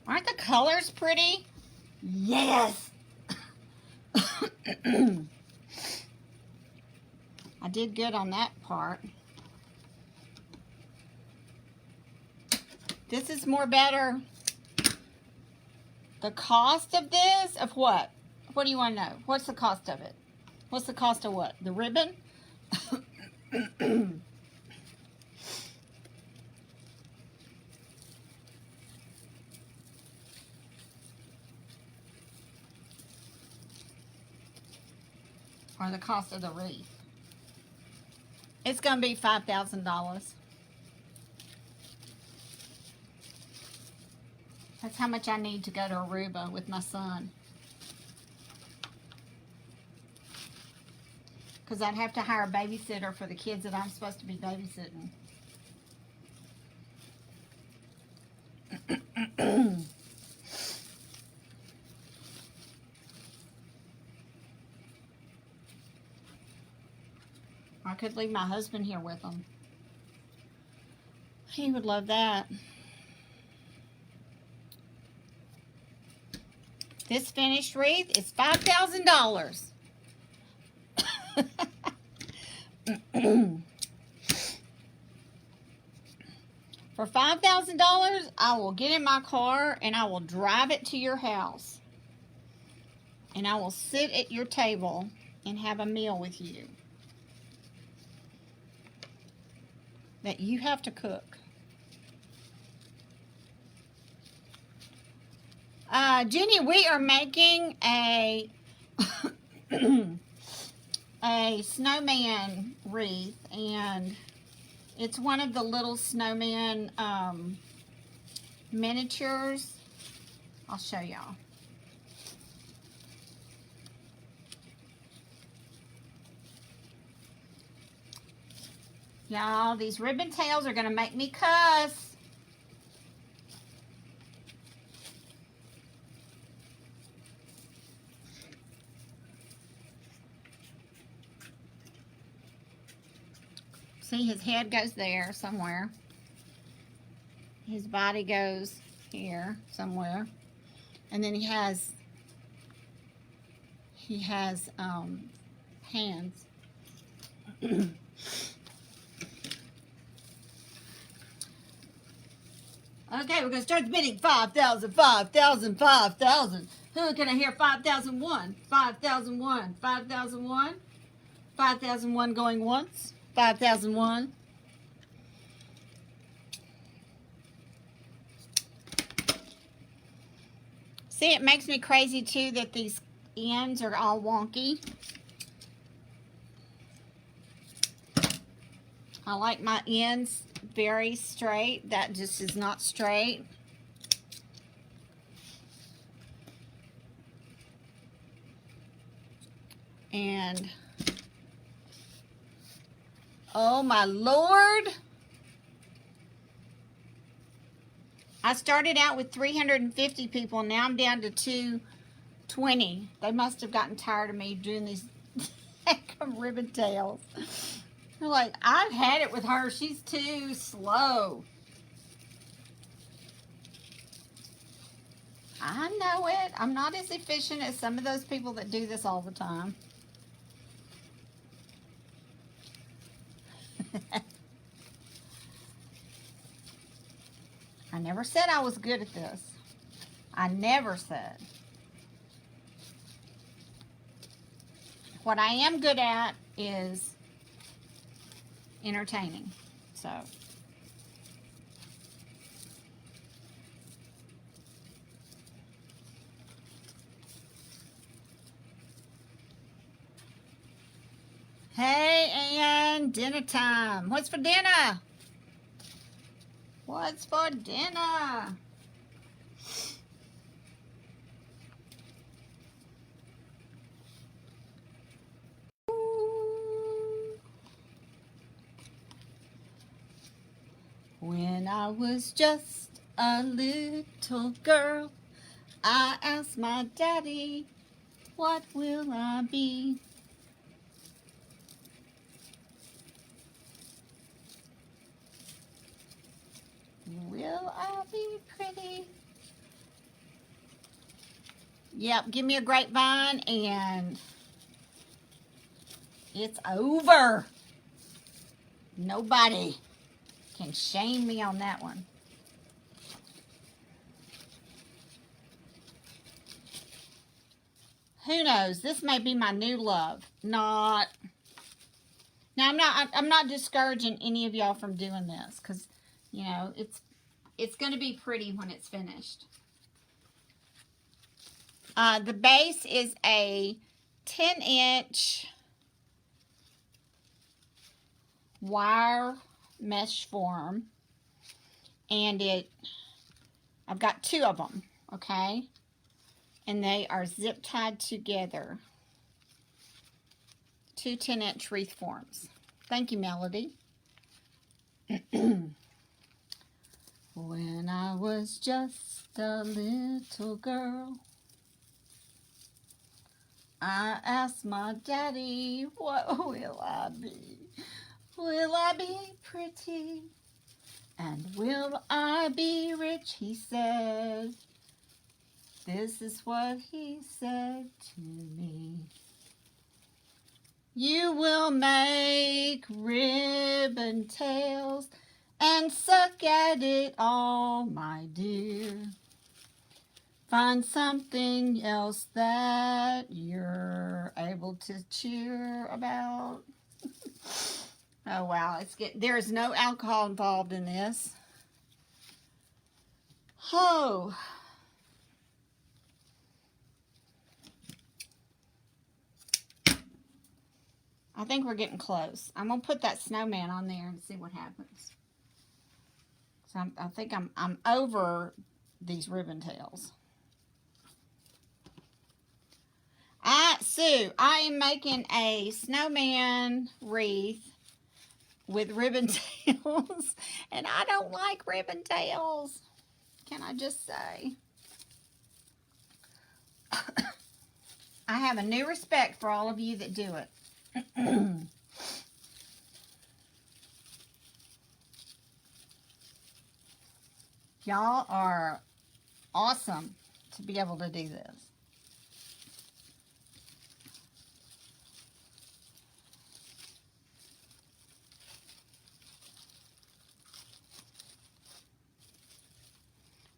Aren't the colors pretty? Yes. I did good on that part. This is more better. The cost of this, of what? What do you want to know? What's the cost of it? What's the cost of what? The ribbon? Or the cost of the wreath? It's going to be $5,000. That's how much I need to go to Aruba with my son. Because I'd have to hire a babysitter for the kids that I'm supposed to be babysitting. I could leave my husband here with them. He would love that. This finished wreath is $5,000. For $5,000, I will get in my car and I will drive it to your house. And I will sit at your table and have a meal with you. that you have to cook. Jenny, we are making a a snowman wreath, and it's one of the little snowman miniatures. I'll show y'all. Y'all, these ribbon tails are gonna make me cuss. See, his head goes there somewhere. His body goes here somewhere. And then he has hands. Okay, we're going to start the bidding. 5,000, 5,000, 5,000. Who can I hear? 5,001, 5,001, 5,001, 5,001 going once. 5,001. See, it makes me crazy too that these ends are all wonky. I like my ends very straight. That just is not straight. And oh my Lord. I started out with 350 people. Now I'm down to 220. They must have gotten tired of me doing these ribbon tails. They're like, I've had it with her. She's too slow. I know it. I'm not as efficient as some of those people that do this all the time. I never said I was good at this. I never said. What I am good at is entertaining. So. Hey, Ann, dinner time. What's for dinner? What's for dinner? When I was just a little girl, I asked my daddy, what will I be? Will I be pretty? Yep, give me a grapevine and it's over. Nobody can shame me on that one. Who knows? This may be my new love. Now I'm not discouraging any of y'all from doing this, because you know it's going to be pretty when it's finished. The base is a 10-inch wire mesh form, and I've got 2 of them, okay, and they are zip tied together. 2 10-inch wreath forms. Thank you, Melody. When I was just a little girl, I asked my daddy, what will I be? Will I be pretty? And will I be rich? He said. This is what he said to me. You will make ribbon tails and suck at it all, my dear. Find something else that you're able to cheer about. Oh, wow. There is no alcohol involved in this. Oh. I think we're getting close. I'm going to put that snowman on there and see what happens. So I think I'm over these ribbon tails. Sue, I am making a snowman wreath with ribbon tails, and I don't like ribbon tails. Can I just say? I have a new respect for all of you that do it. Y'all are awesome to be able to do this.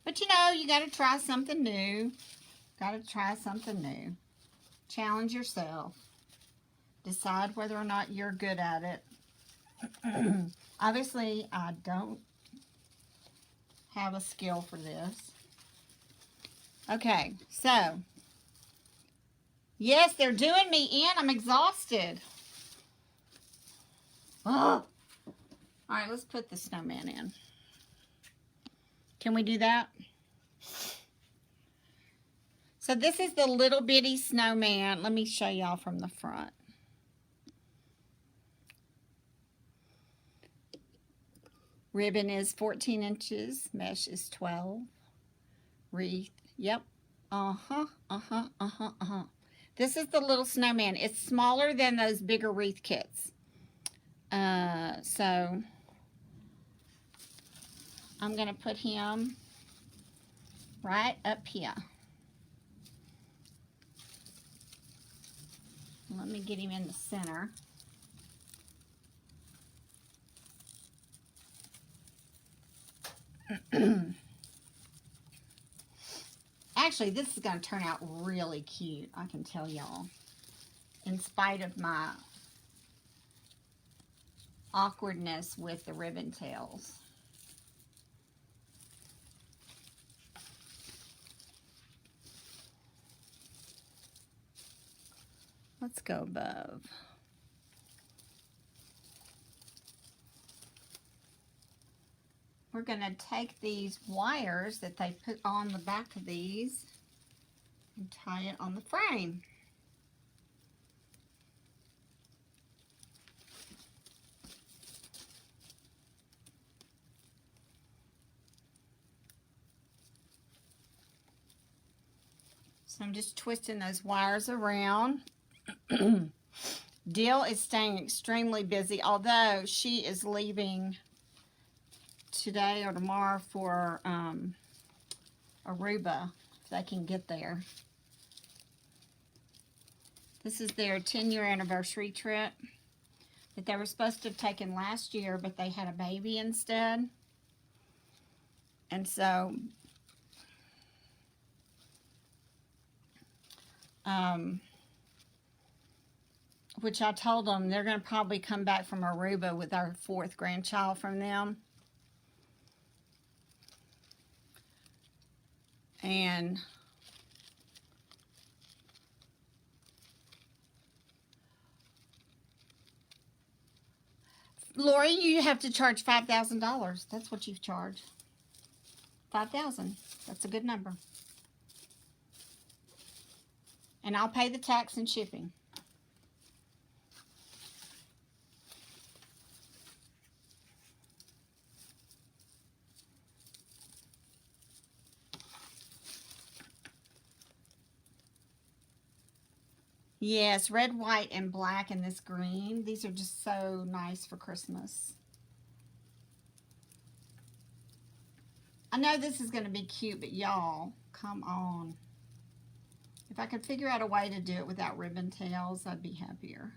But you know, you got to try something new. Got to try something new. Challenge yourself. Decide whether or not you're good at it. Obviously, I don't have a skill for this. Okay, so. Yes, they're doing me in. I'm exhausted. Oh. All right, let's put the snowman in. Can we do that? So this is the little bitty snowman. Let me show y'all from the front. Ribbon is 14 inches. Mesh is 12. Wreath. Yep. This is the little snowman. It's smaller than those bigger wreath kits. So I'm going to put him right up here. Let me get him in the center. Actually, this is going to turn out really cute, I can tell y'all. In spite of my awkwardness with the ribbon tails. Let's go above. We're going to take these wires that they put on the back of these and tie it on the frame. So I'm just twisting those wires around. Dill is staying extremely busy, although she is leaving today or tomorrow for Aruba, if they can get there. This is their 10-year anniversary trip that they were supposed to have taken last year, but they had a baby instead. And so which I told them they're going to probably come back from Aruba with our 4th grandchild from them. And Lori, you have to charge $5,000. That's what you've charged. $5,000. That's a good number. And I'll pay the tax and shipping. Yes, red, white, and black, and this green. These are just so nice for Christmas. I know this is going to be cute, but y'all, come on. If I could figure out a way to do it without ribbon tails, I'd be happier.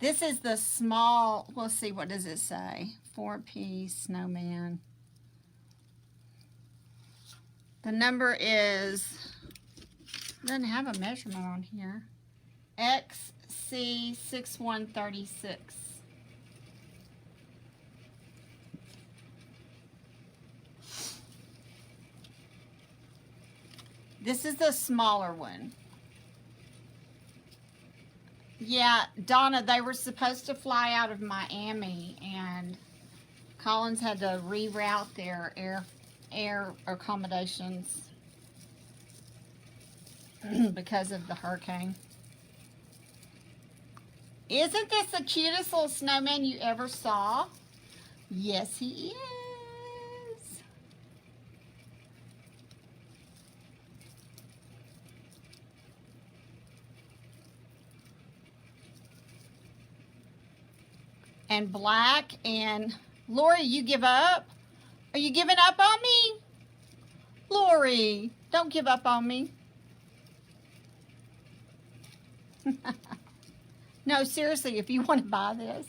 This is the small, we'll see, what does it say? 4-piece snowman. The number is, doesn't have a measurement on here, XC6136. This is the smaller one. Yeah, Donna, they were supposed to fly out of Miami, and Collins had to reroute their air accommodations because of the hurricane. Isn't this the cutest little snowman you ever saw? Yes, he is. And black. And Lori, you give up? Are you giving up on me? Lori, don't give up on me. No, seriously, if you want to buy this.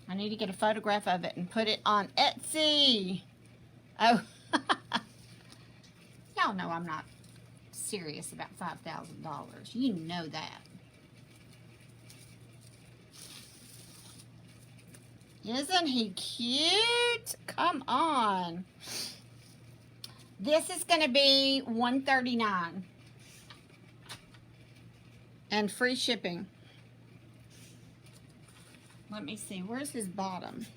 I need to get a photograph of it and put it on Etsy. Oh, y'all know I'm not serious about $5,000. You know that. Isn't he cute? Come on. This is going to be $139 and free shipping. Let me see. Where's his bottom?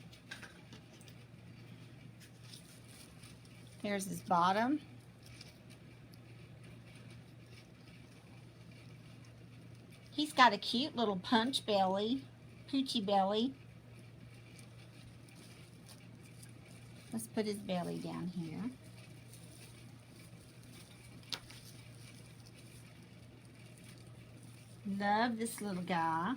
There's his bottom. He's got a cute little punch belly, poochie belly. Let's put his belly down here. Love this little guy.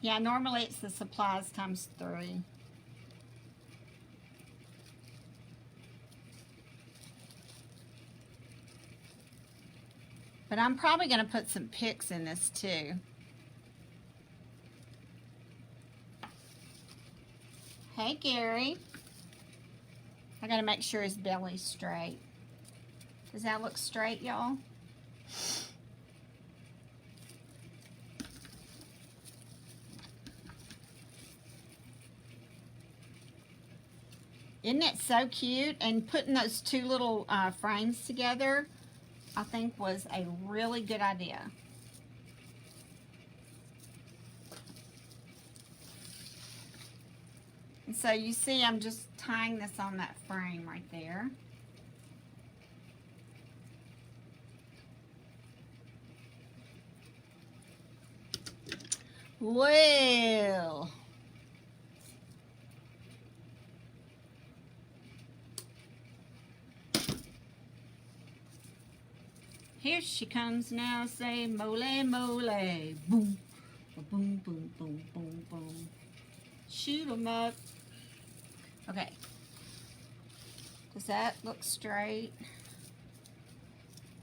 Yeah, normally it's the supplies times 3. But I'm probably going to put some pics in this too. Hey, Gary. I got to make sure his belly's straight. Does that look straight, y'all? Isn't it so cute? And putting those two little frames together, I think, was a really good idea. And so you see I'm just tying this on that frame right there. Well, here she comes now, say mole, mole, boom, boom, boom, boom, boom, boom. Shoot 'em up. Okay. Does that look straight?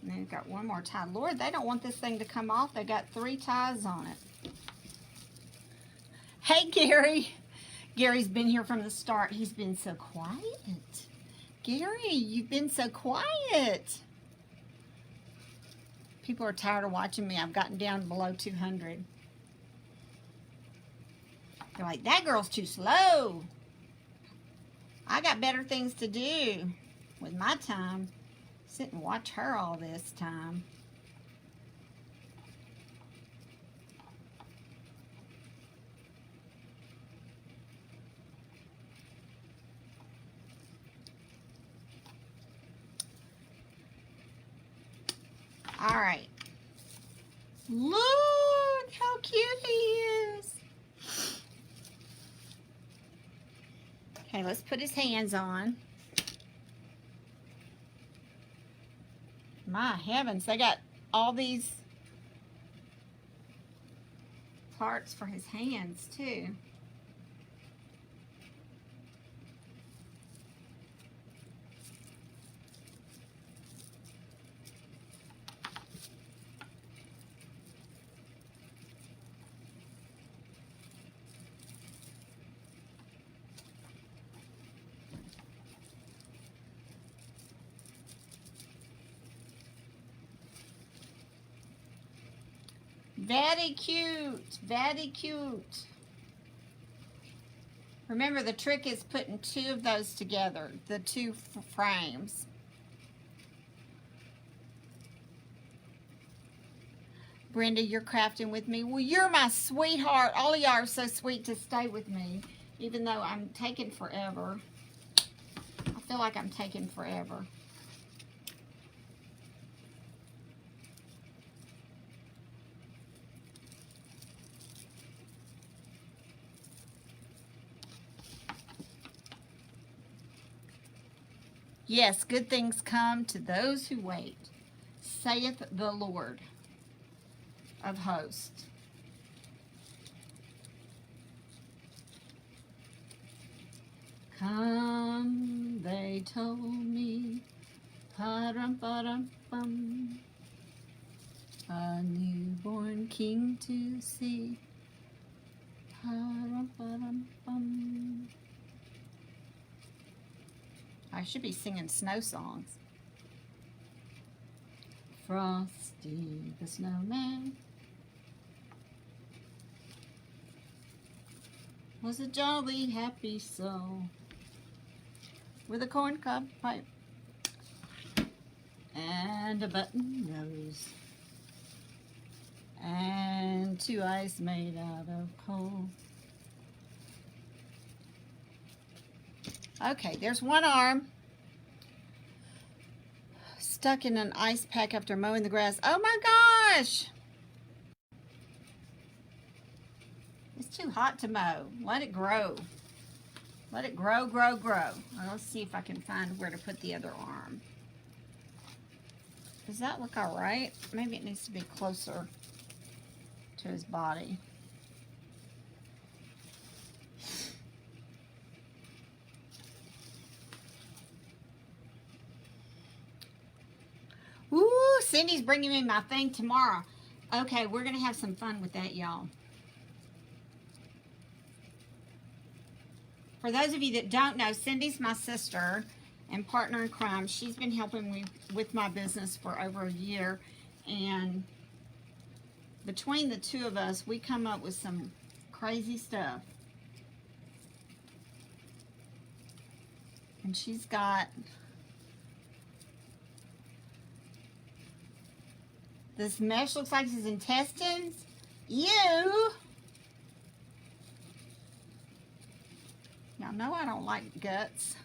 And then we've got one more tie. Lord, they don't want this thing to come off. They got 3 ties on it. Hey, Gary. Gary's been here from the start. He's been so quiet. Gary, you've been so quiet. People are tired of watching me. I've gotten down below 200. They're like, that girl's too slow. I got better things to do with my time. Sit and watch her all this time. All right. Look how cute he is. Okay, let's put his hands on. My heavens, they got all these parts for his hands too. Very cute, very cute. Remember, the trick is putting two of those together, the two frames. Brenda, you're crafting with me. Well, you're my sweetheart. All of y'all are so sweet to stay with me, even though I'm taking forever. I feel like I'm taking forever. Yes, good things come to those who wait, saith the Lord of hosts. Come, they told me, pa-dum-pa-dum-bum, a newborn king to see, pa-dum-pa-dum-bum. I should be singing snow songs. Frosty the Snowman was a jolly happy soul with a corncob pipe and a button nose and two eyes made out of coal. Okay, there's one arm stuck in an ice pack after mowing the grass. Oh my gosh! It's too hot to mow. Let it grow. Let it grow, grow, grow. Let's see if I can find where to put the other arm. Does that look all right? Maybe it needs to be closer to his body. Ooh, Cindy's bringing me my thing tomorrow. Okay, we're going to have some fun with that, y'all. For those of you that don't know, Cindy's my sister and partner in crime. She's been helping me with my business for over a year. And between the two of us, we come up with some crazy stuff. And she's got this mesh, looks like his intestines. Ew! Y'all know I don't like guts.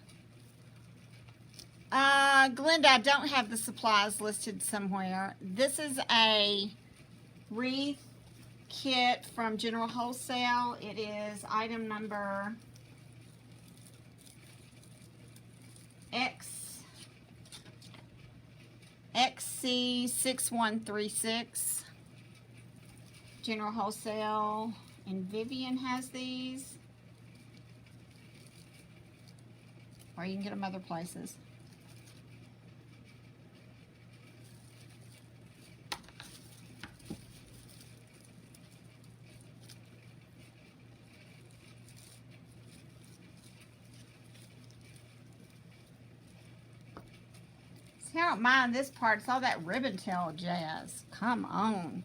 Glenda, I don't have the supplies listed somewhere. This is a wreath kit from General Wholesale. It is item number XC6136. General Wholesale, and Vivian has these. Or you can get them other places. See, I don't mind this part. It's all that ribbon tail jazz. Come on.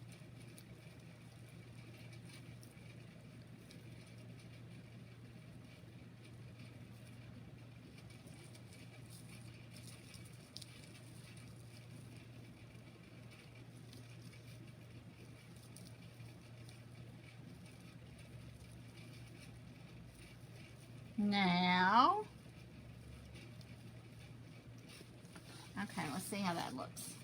Now, okay, let's see how that looks.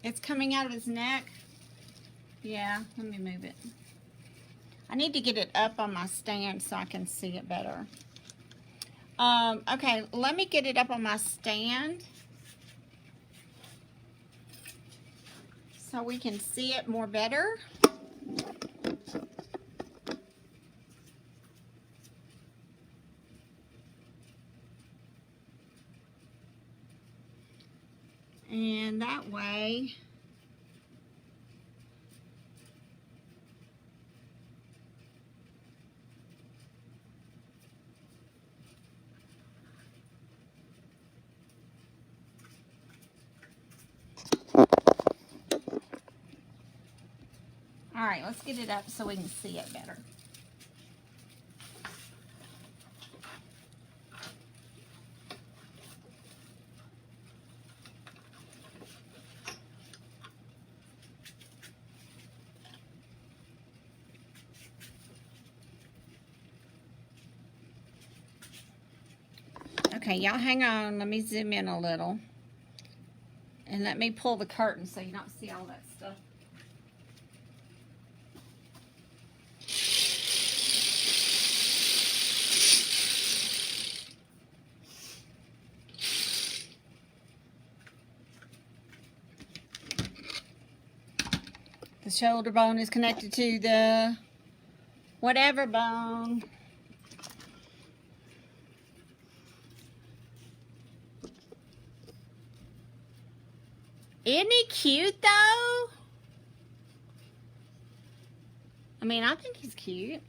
It's coming out of his neck. Yeah, let me move it. I need to get it up on my stand so I can see it better. Okay, let me get it up on my stand so we can see it more better. And that way, all right, let's get it up so we can see it better. Okay, y'all hang on. Let me zoom in a little. And let me pull the curtain so you don't see all that stuff. The shoulder bone is connected to the whatever bone. Isn't he cute though? I mean, I think he's cute.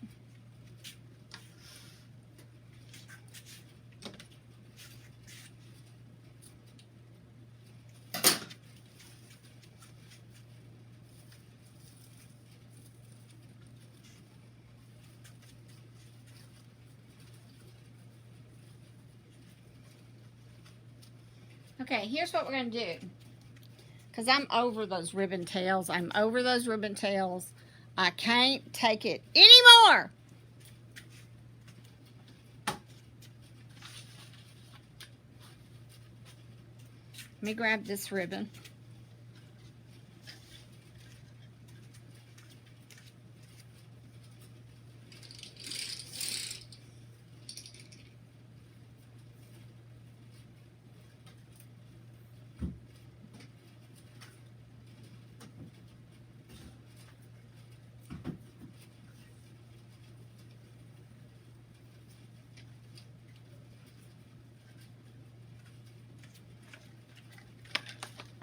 Okay, here's what we're going to do. Because I'm over those ribbon tails. I'm over those ribbon tails. I can't take it anymore. Let me grab this ribbon.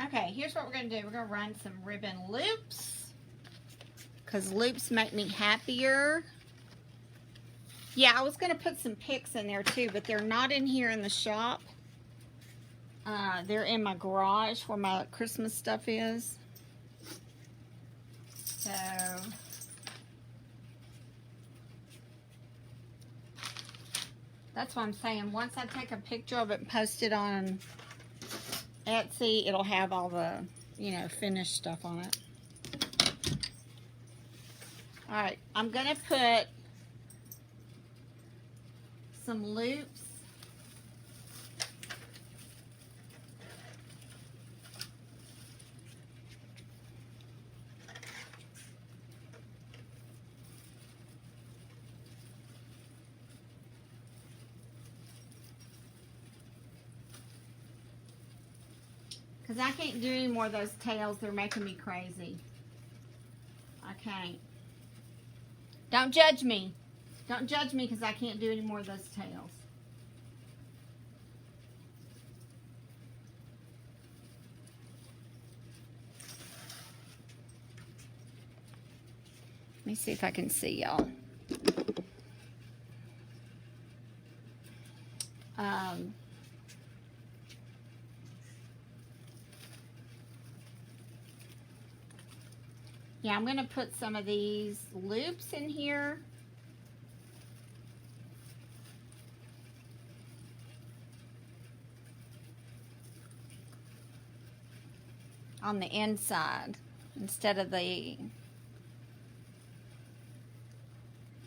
Okay, here's what we're going to do. We're going to run some ribbon loops because loops make me happier. Yeah, I was going to put some picks in there too, but they're not in here in the shop. They're in my garage where my Christmas stuff is. So that's what I'm saying. Once I take a picture of it and post it on Etsy, it'll have all the, you know, finished stuff on it. All right, I'm gonna put some loops. Because I can't do any more of those tails. They're making me crazy. I can't. Don't judge me. Don't judge me because I can't do any more of those tails. Let me see if I can see y'all. Yeah, I'm going to put some of these loops in here. On the inside instead of the...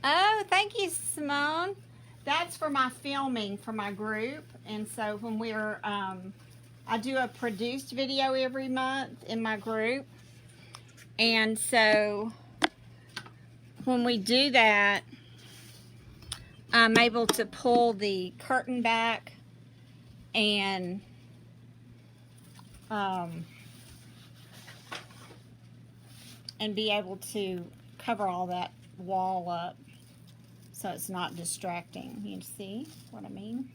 Oh, thank you, Simone. That's for my filming for my group. And so when we're I do a produced video every month in my group. And so when we do that, I'm able to pull the curtain back and be able to cover all that wall up so it's not distracting. You see what I mean?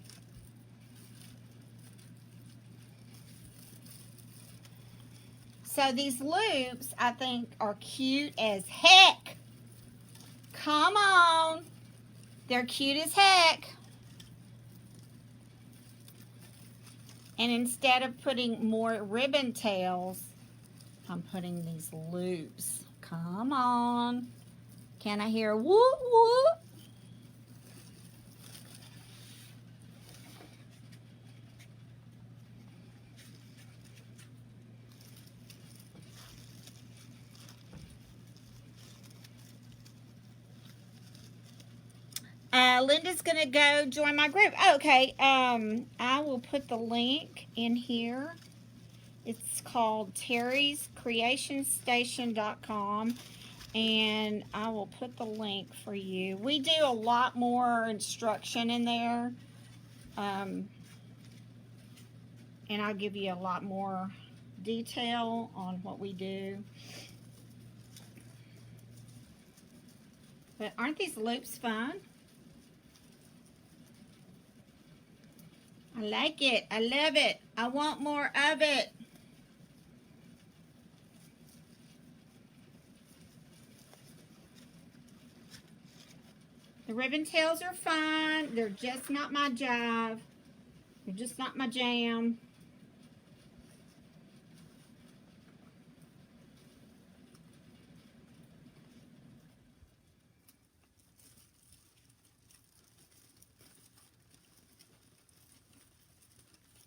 So these loops, I think, are cute as heck. Come on. They're cute as heck. And instead of putting more ribbon tails, I'm putting these loops. Come on. Can I hear whoop whoop? Linda's gonna go join my group. Oh, okay. I will put the link in here. It's called terryscreationstation.com, and I will put the link for you. We do a lot more instruction in there, and I'll give you a lot more detail on what we do. But aren't these loops fun? I like it. I love it. I want more of it. The ribbon tails are fun. They're just not my jive. They're just not my jam.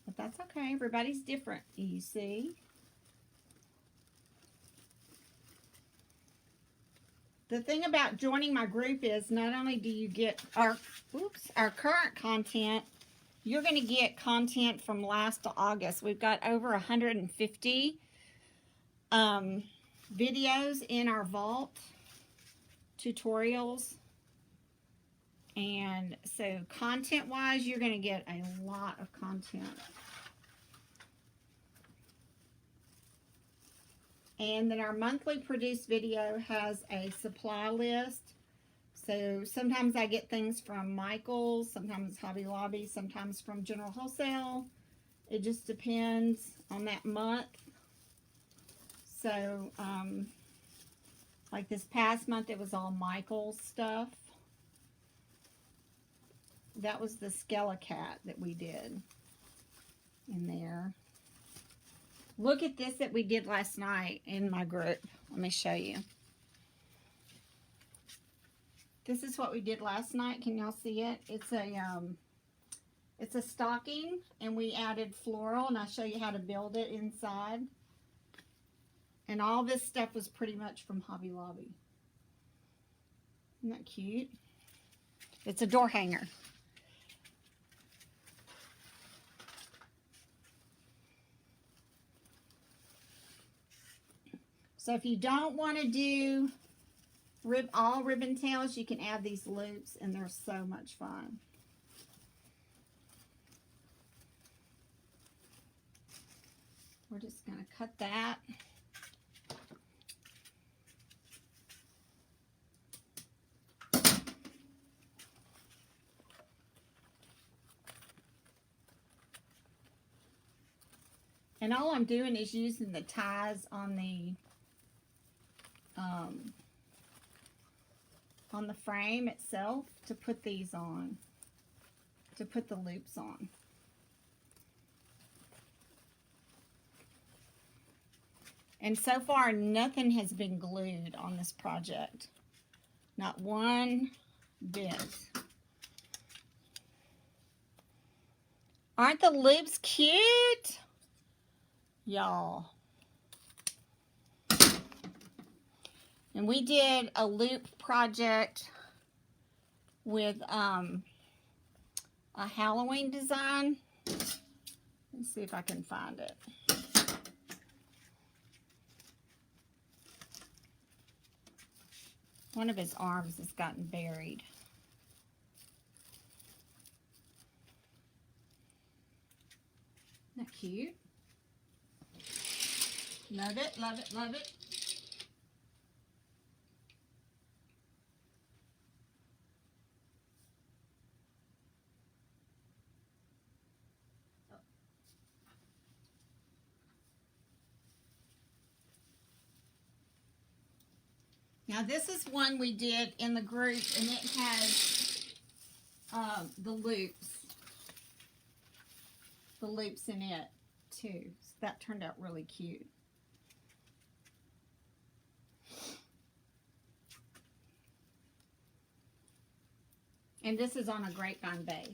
But that's okay. Everybody's different, you see. The thing about joining my group is not only do you get our current content, you're going to get content from last to August. We've got over 150 videos in our vault, tutorials. And so content-wise, you're going to get a lot of content. And then our monthly produced video has a supply list. So sometimes I get things from Michael's, sometimes Hobby Lobby, sometimes from General Wholesale. It just depends on that month. So, like this past month, it was all Michael's stuff. That was the Skelecat that we did in there. Look at this that we did last night in my group. Let me show you. This is what we did last night. Can y'all see it? It's a stocking, and we added floral, and I'll show you how to build it inside. And all this stuff was pretty much from Hobby Lobby. Isn't that cute? It's a door hanger. So if you don't want to do all ribbon tails, you can add these loops, and they're so much fun. We're just going to cut that. And all I'm doing is using the ties on the frame itself to put these on, to put the loops on. And so far, nothing has been glued on this project. Not one bit. Aren't the loops cute? Y'all. And we did a loop project with a Halloween design Let's see if I can find it. One of his arms has gotten buried. Isn't that cute? Love it, love it, love it. Now this is one we did in the group, and it has the loops in it too. So that turned out really cute. And this is on a grapevine base,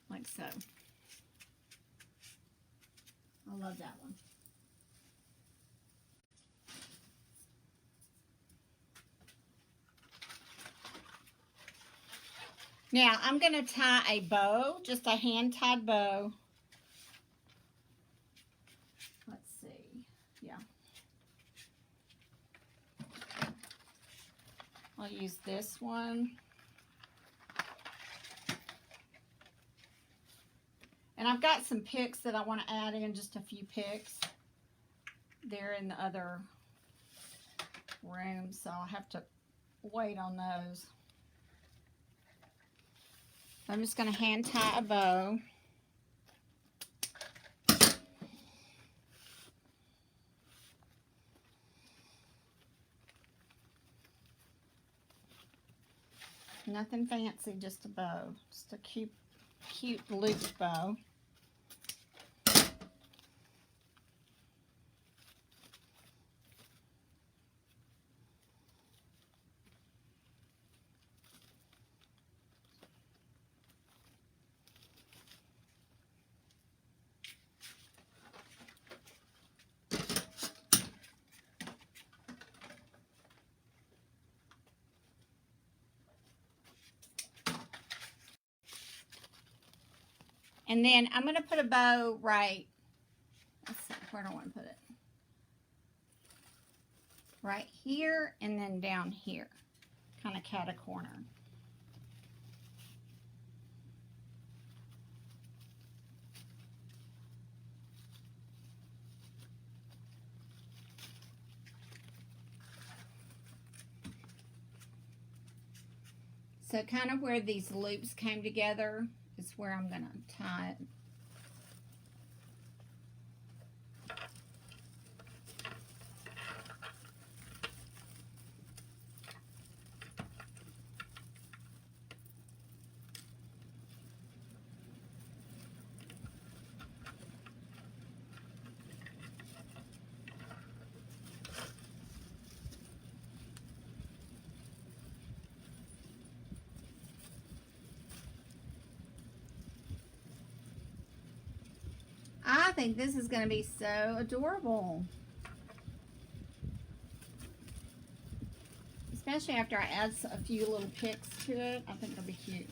like so. I love that one. Now, I'm going to tie a bow, just a hand-tied bow. Let's see. Yeah. I'll use this one. And I've got some picks that I want to add in, just a few picks. They're in the other room, so I'll have to wait on those. I'm just going to hand tie a bow. Nothing fancy, just a bow. Just a cute looped bow. And then I'm going to put a bow right, let's see, where do I want to put it? Right here and then down here, kind of cat a corner. So kind of where these loops came together is where I'm going to tie it. I think this is going to be so adorable. Especially after I add a few little picks to it. I think it'll be cute.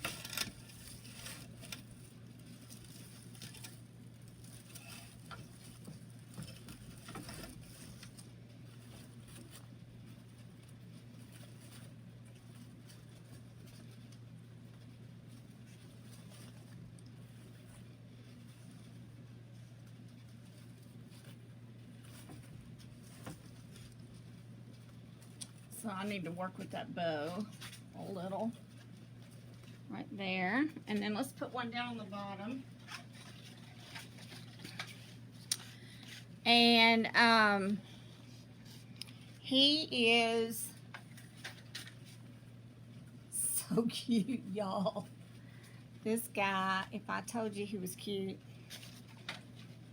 So I need to work with that bow a little right there. And then let's put one down on the bottom. And he is so cute, y'all. This guy, if I told you he was cute,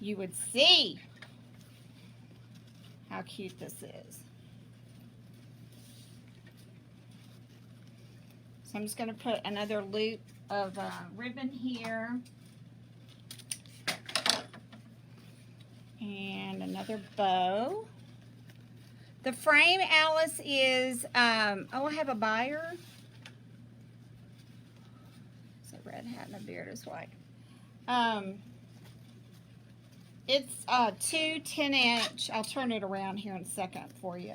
you would see how cute this is. So I'm just going to put another loop of ribbon here. And another bow. The frame, Alice, is, oh, I have a buyer. It's a red hat and a beard is white. It's two 10-inch. I'll turn it around here in a second for you.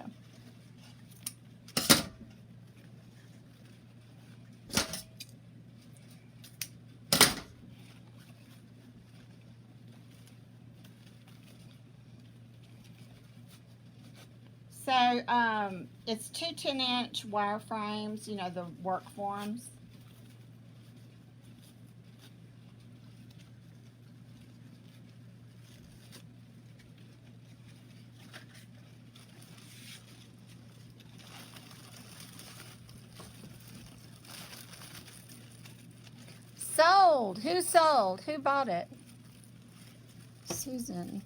So, it's two 10-inch wire frames, you know, the work forms. Sold. Who sold? Who bought it? Susan.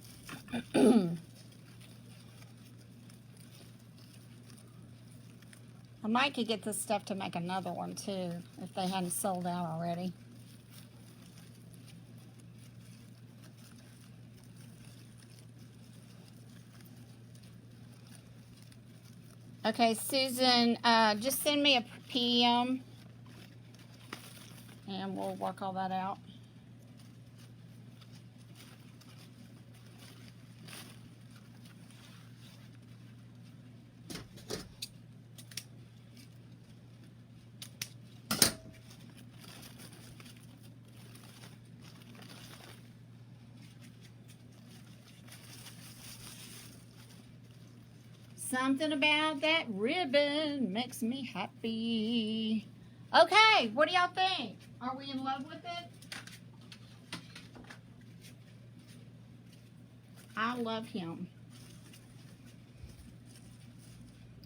I might could get this stuff to make another one too, if they hadn't sold out already. Okay, Susan, just send me a PM and we'll work all that out. Something about that ribbon makes me happy. Okay, what do y'all think? Are we in love with it? I love him.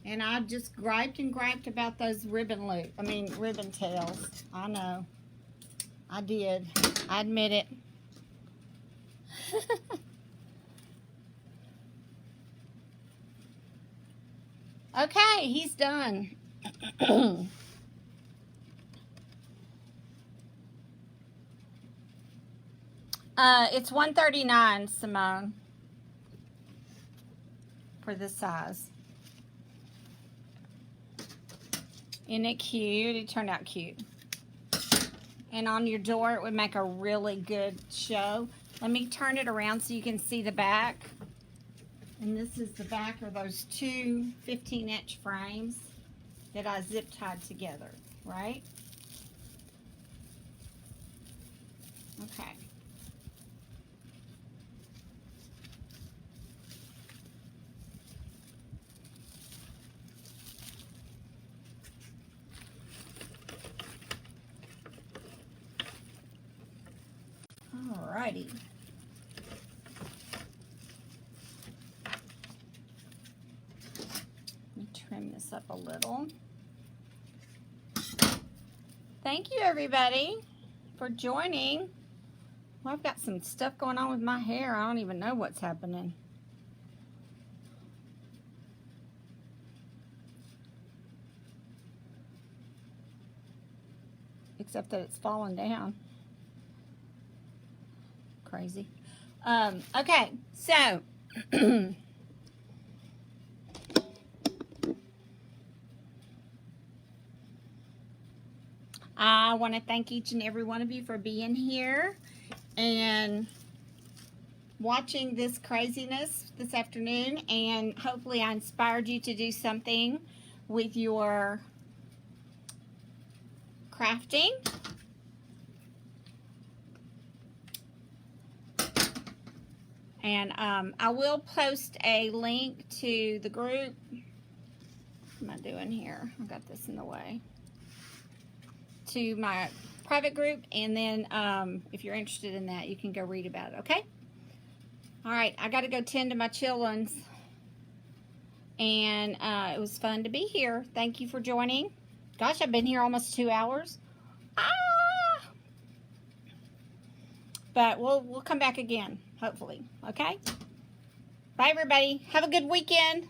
And I just griped and griped about those ribbon tails. I know. I did. I admit it. Okay, he's done. It's $139, Simone, for this size. Isn't it cute? It turned out cute. And on your door, it would make a really good show. Let me turn it around so you can see the back. And this is the back of those two 15-inch frames that I zip tied together, right? Okay. Alrighty. Trim this up a little. Thank you, everybody, for joining. Well, I've got some stuff going on with my hair. I don't even know what's happening. Except that it's falling down. Crazy. Okay, so I want to thank each and every one of you for being here and watching this craziness this afternoon, and hopefully I inspired you to do something with your crafting. And I will post a link to the group. What am I doing here? I got this in the way. To my private group, and then if you're interested in that, you can go read about it, okay? All right, I got to go tend to my children, and it was fun to be here. Thank you for joining. Gosh, I've been here almost 2 hours. But we'll come back again, hopefully, okay? Bye, everybody. Have a good weekend.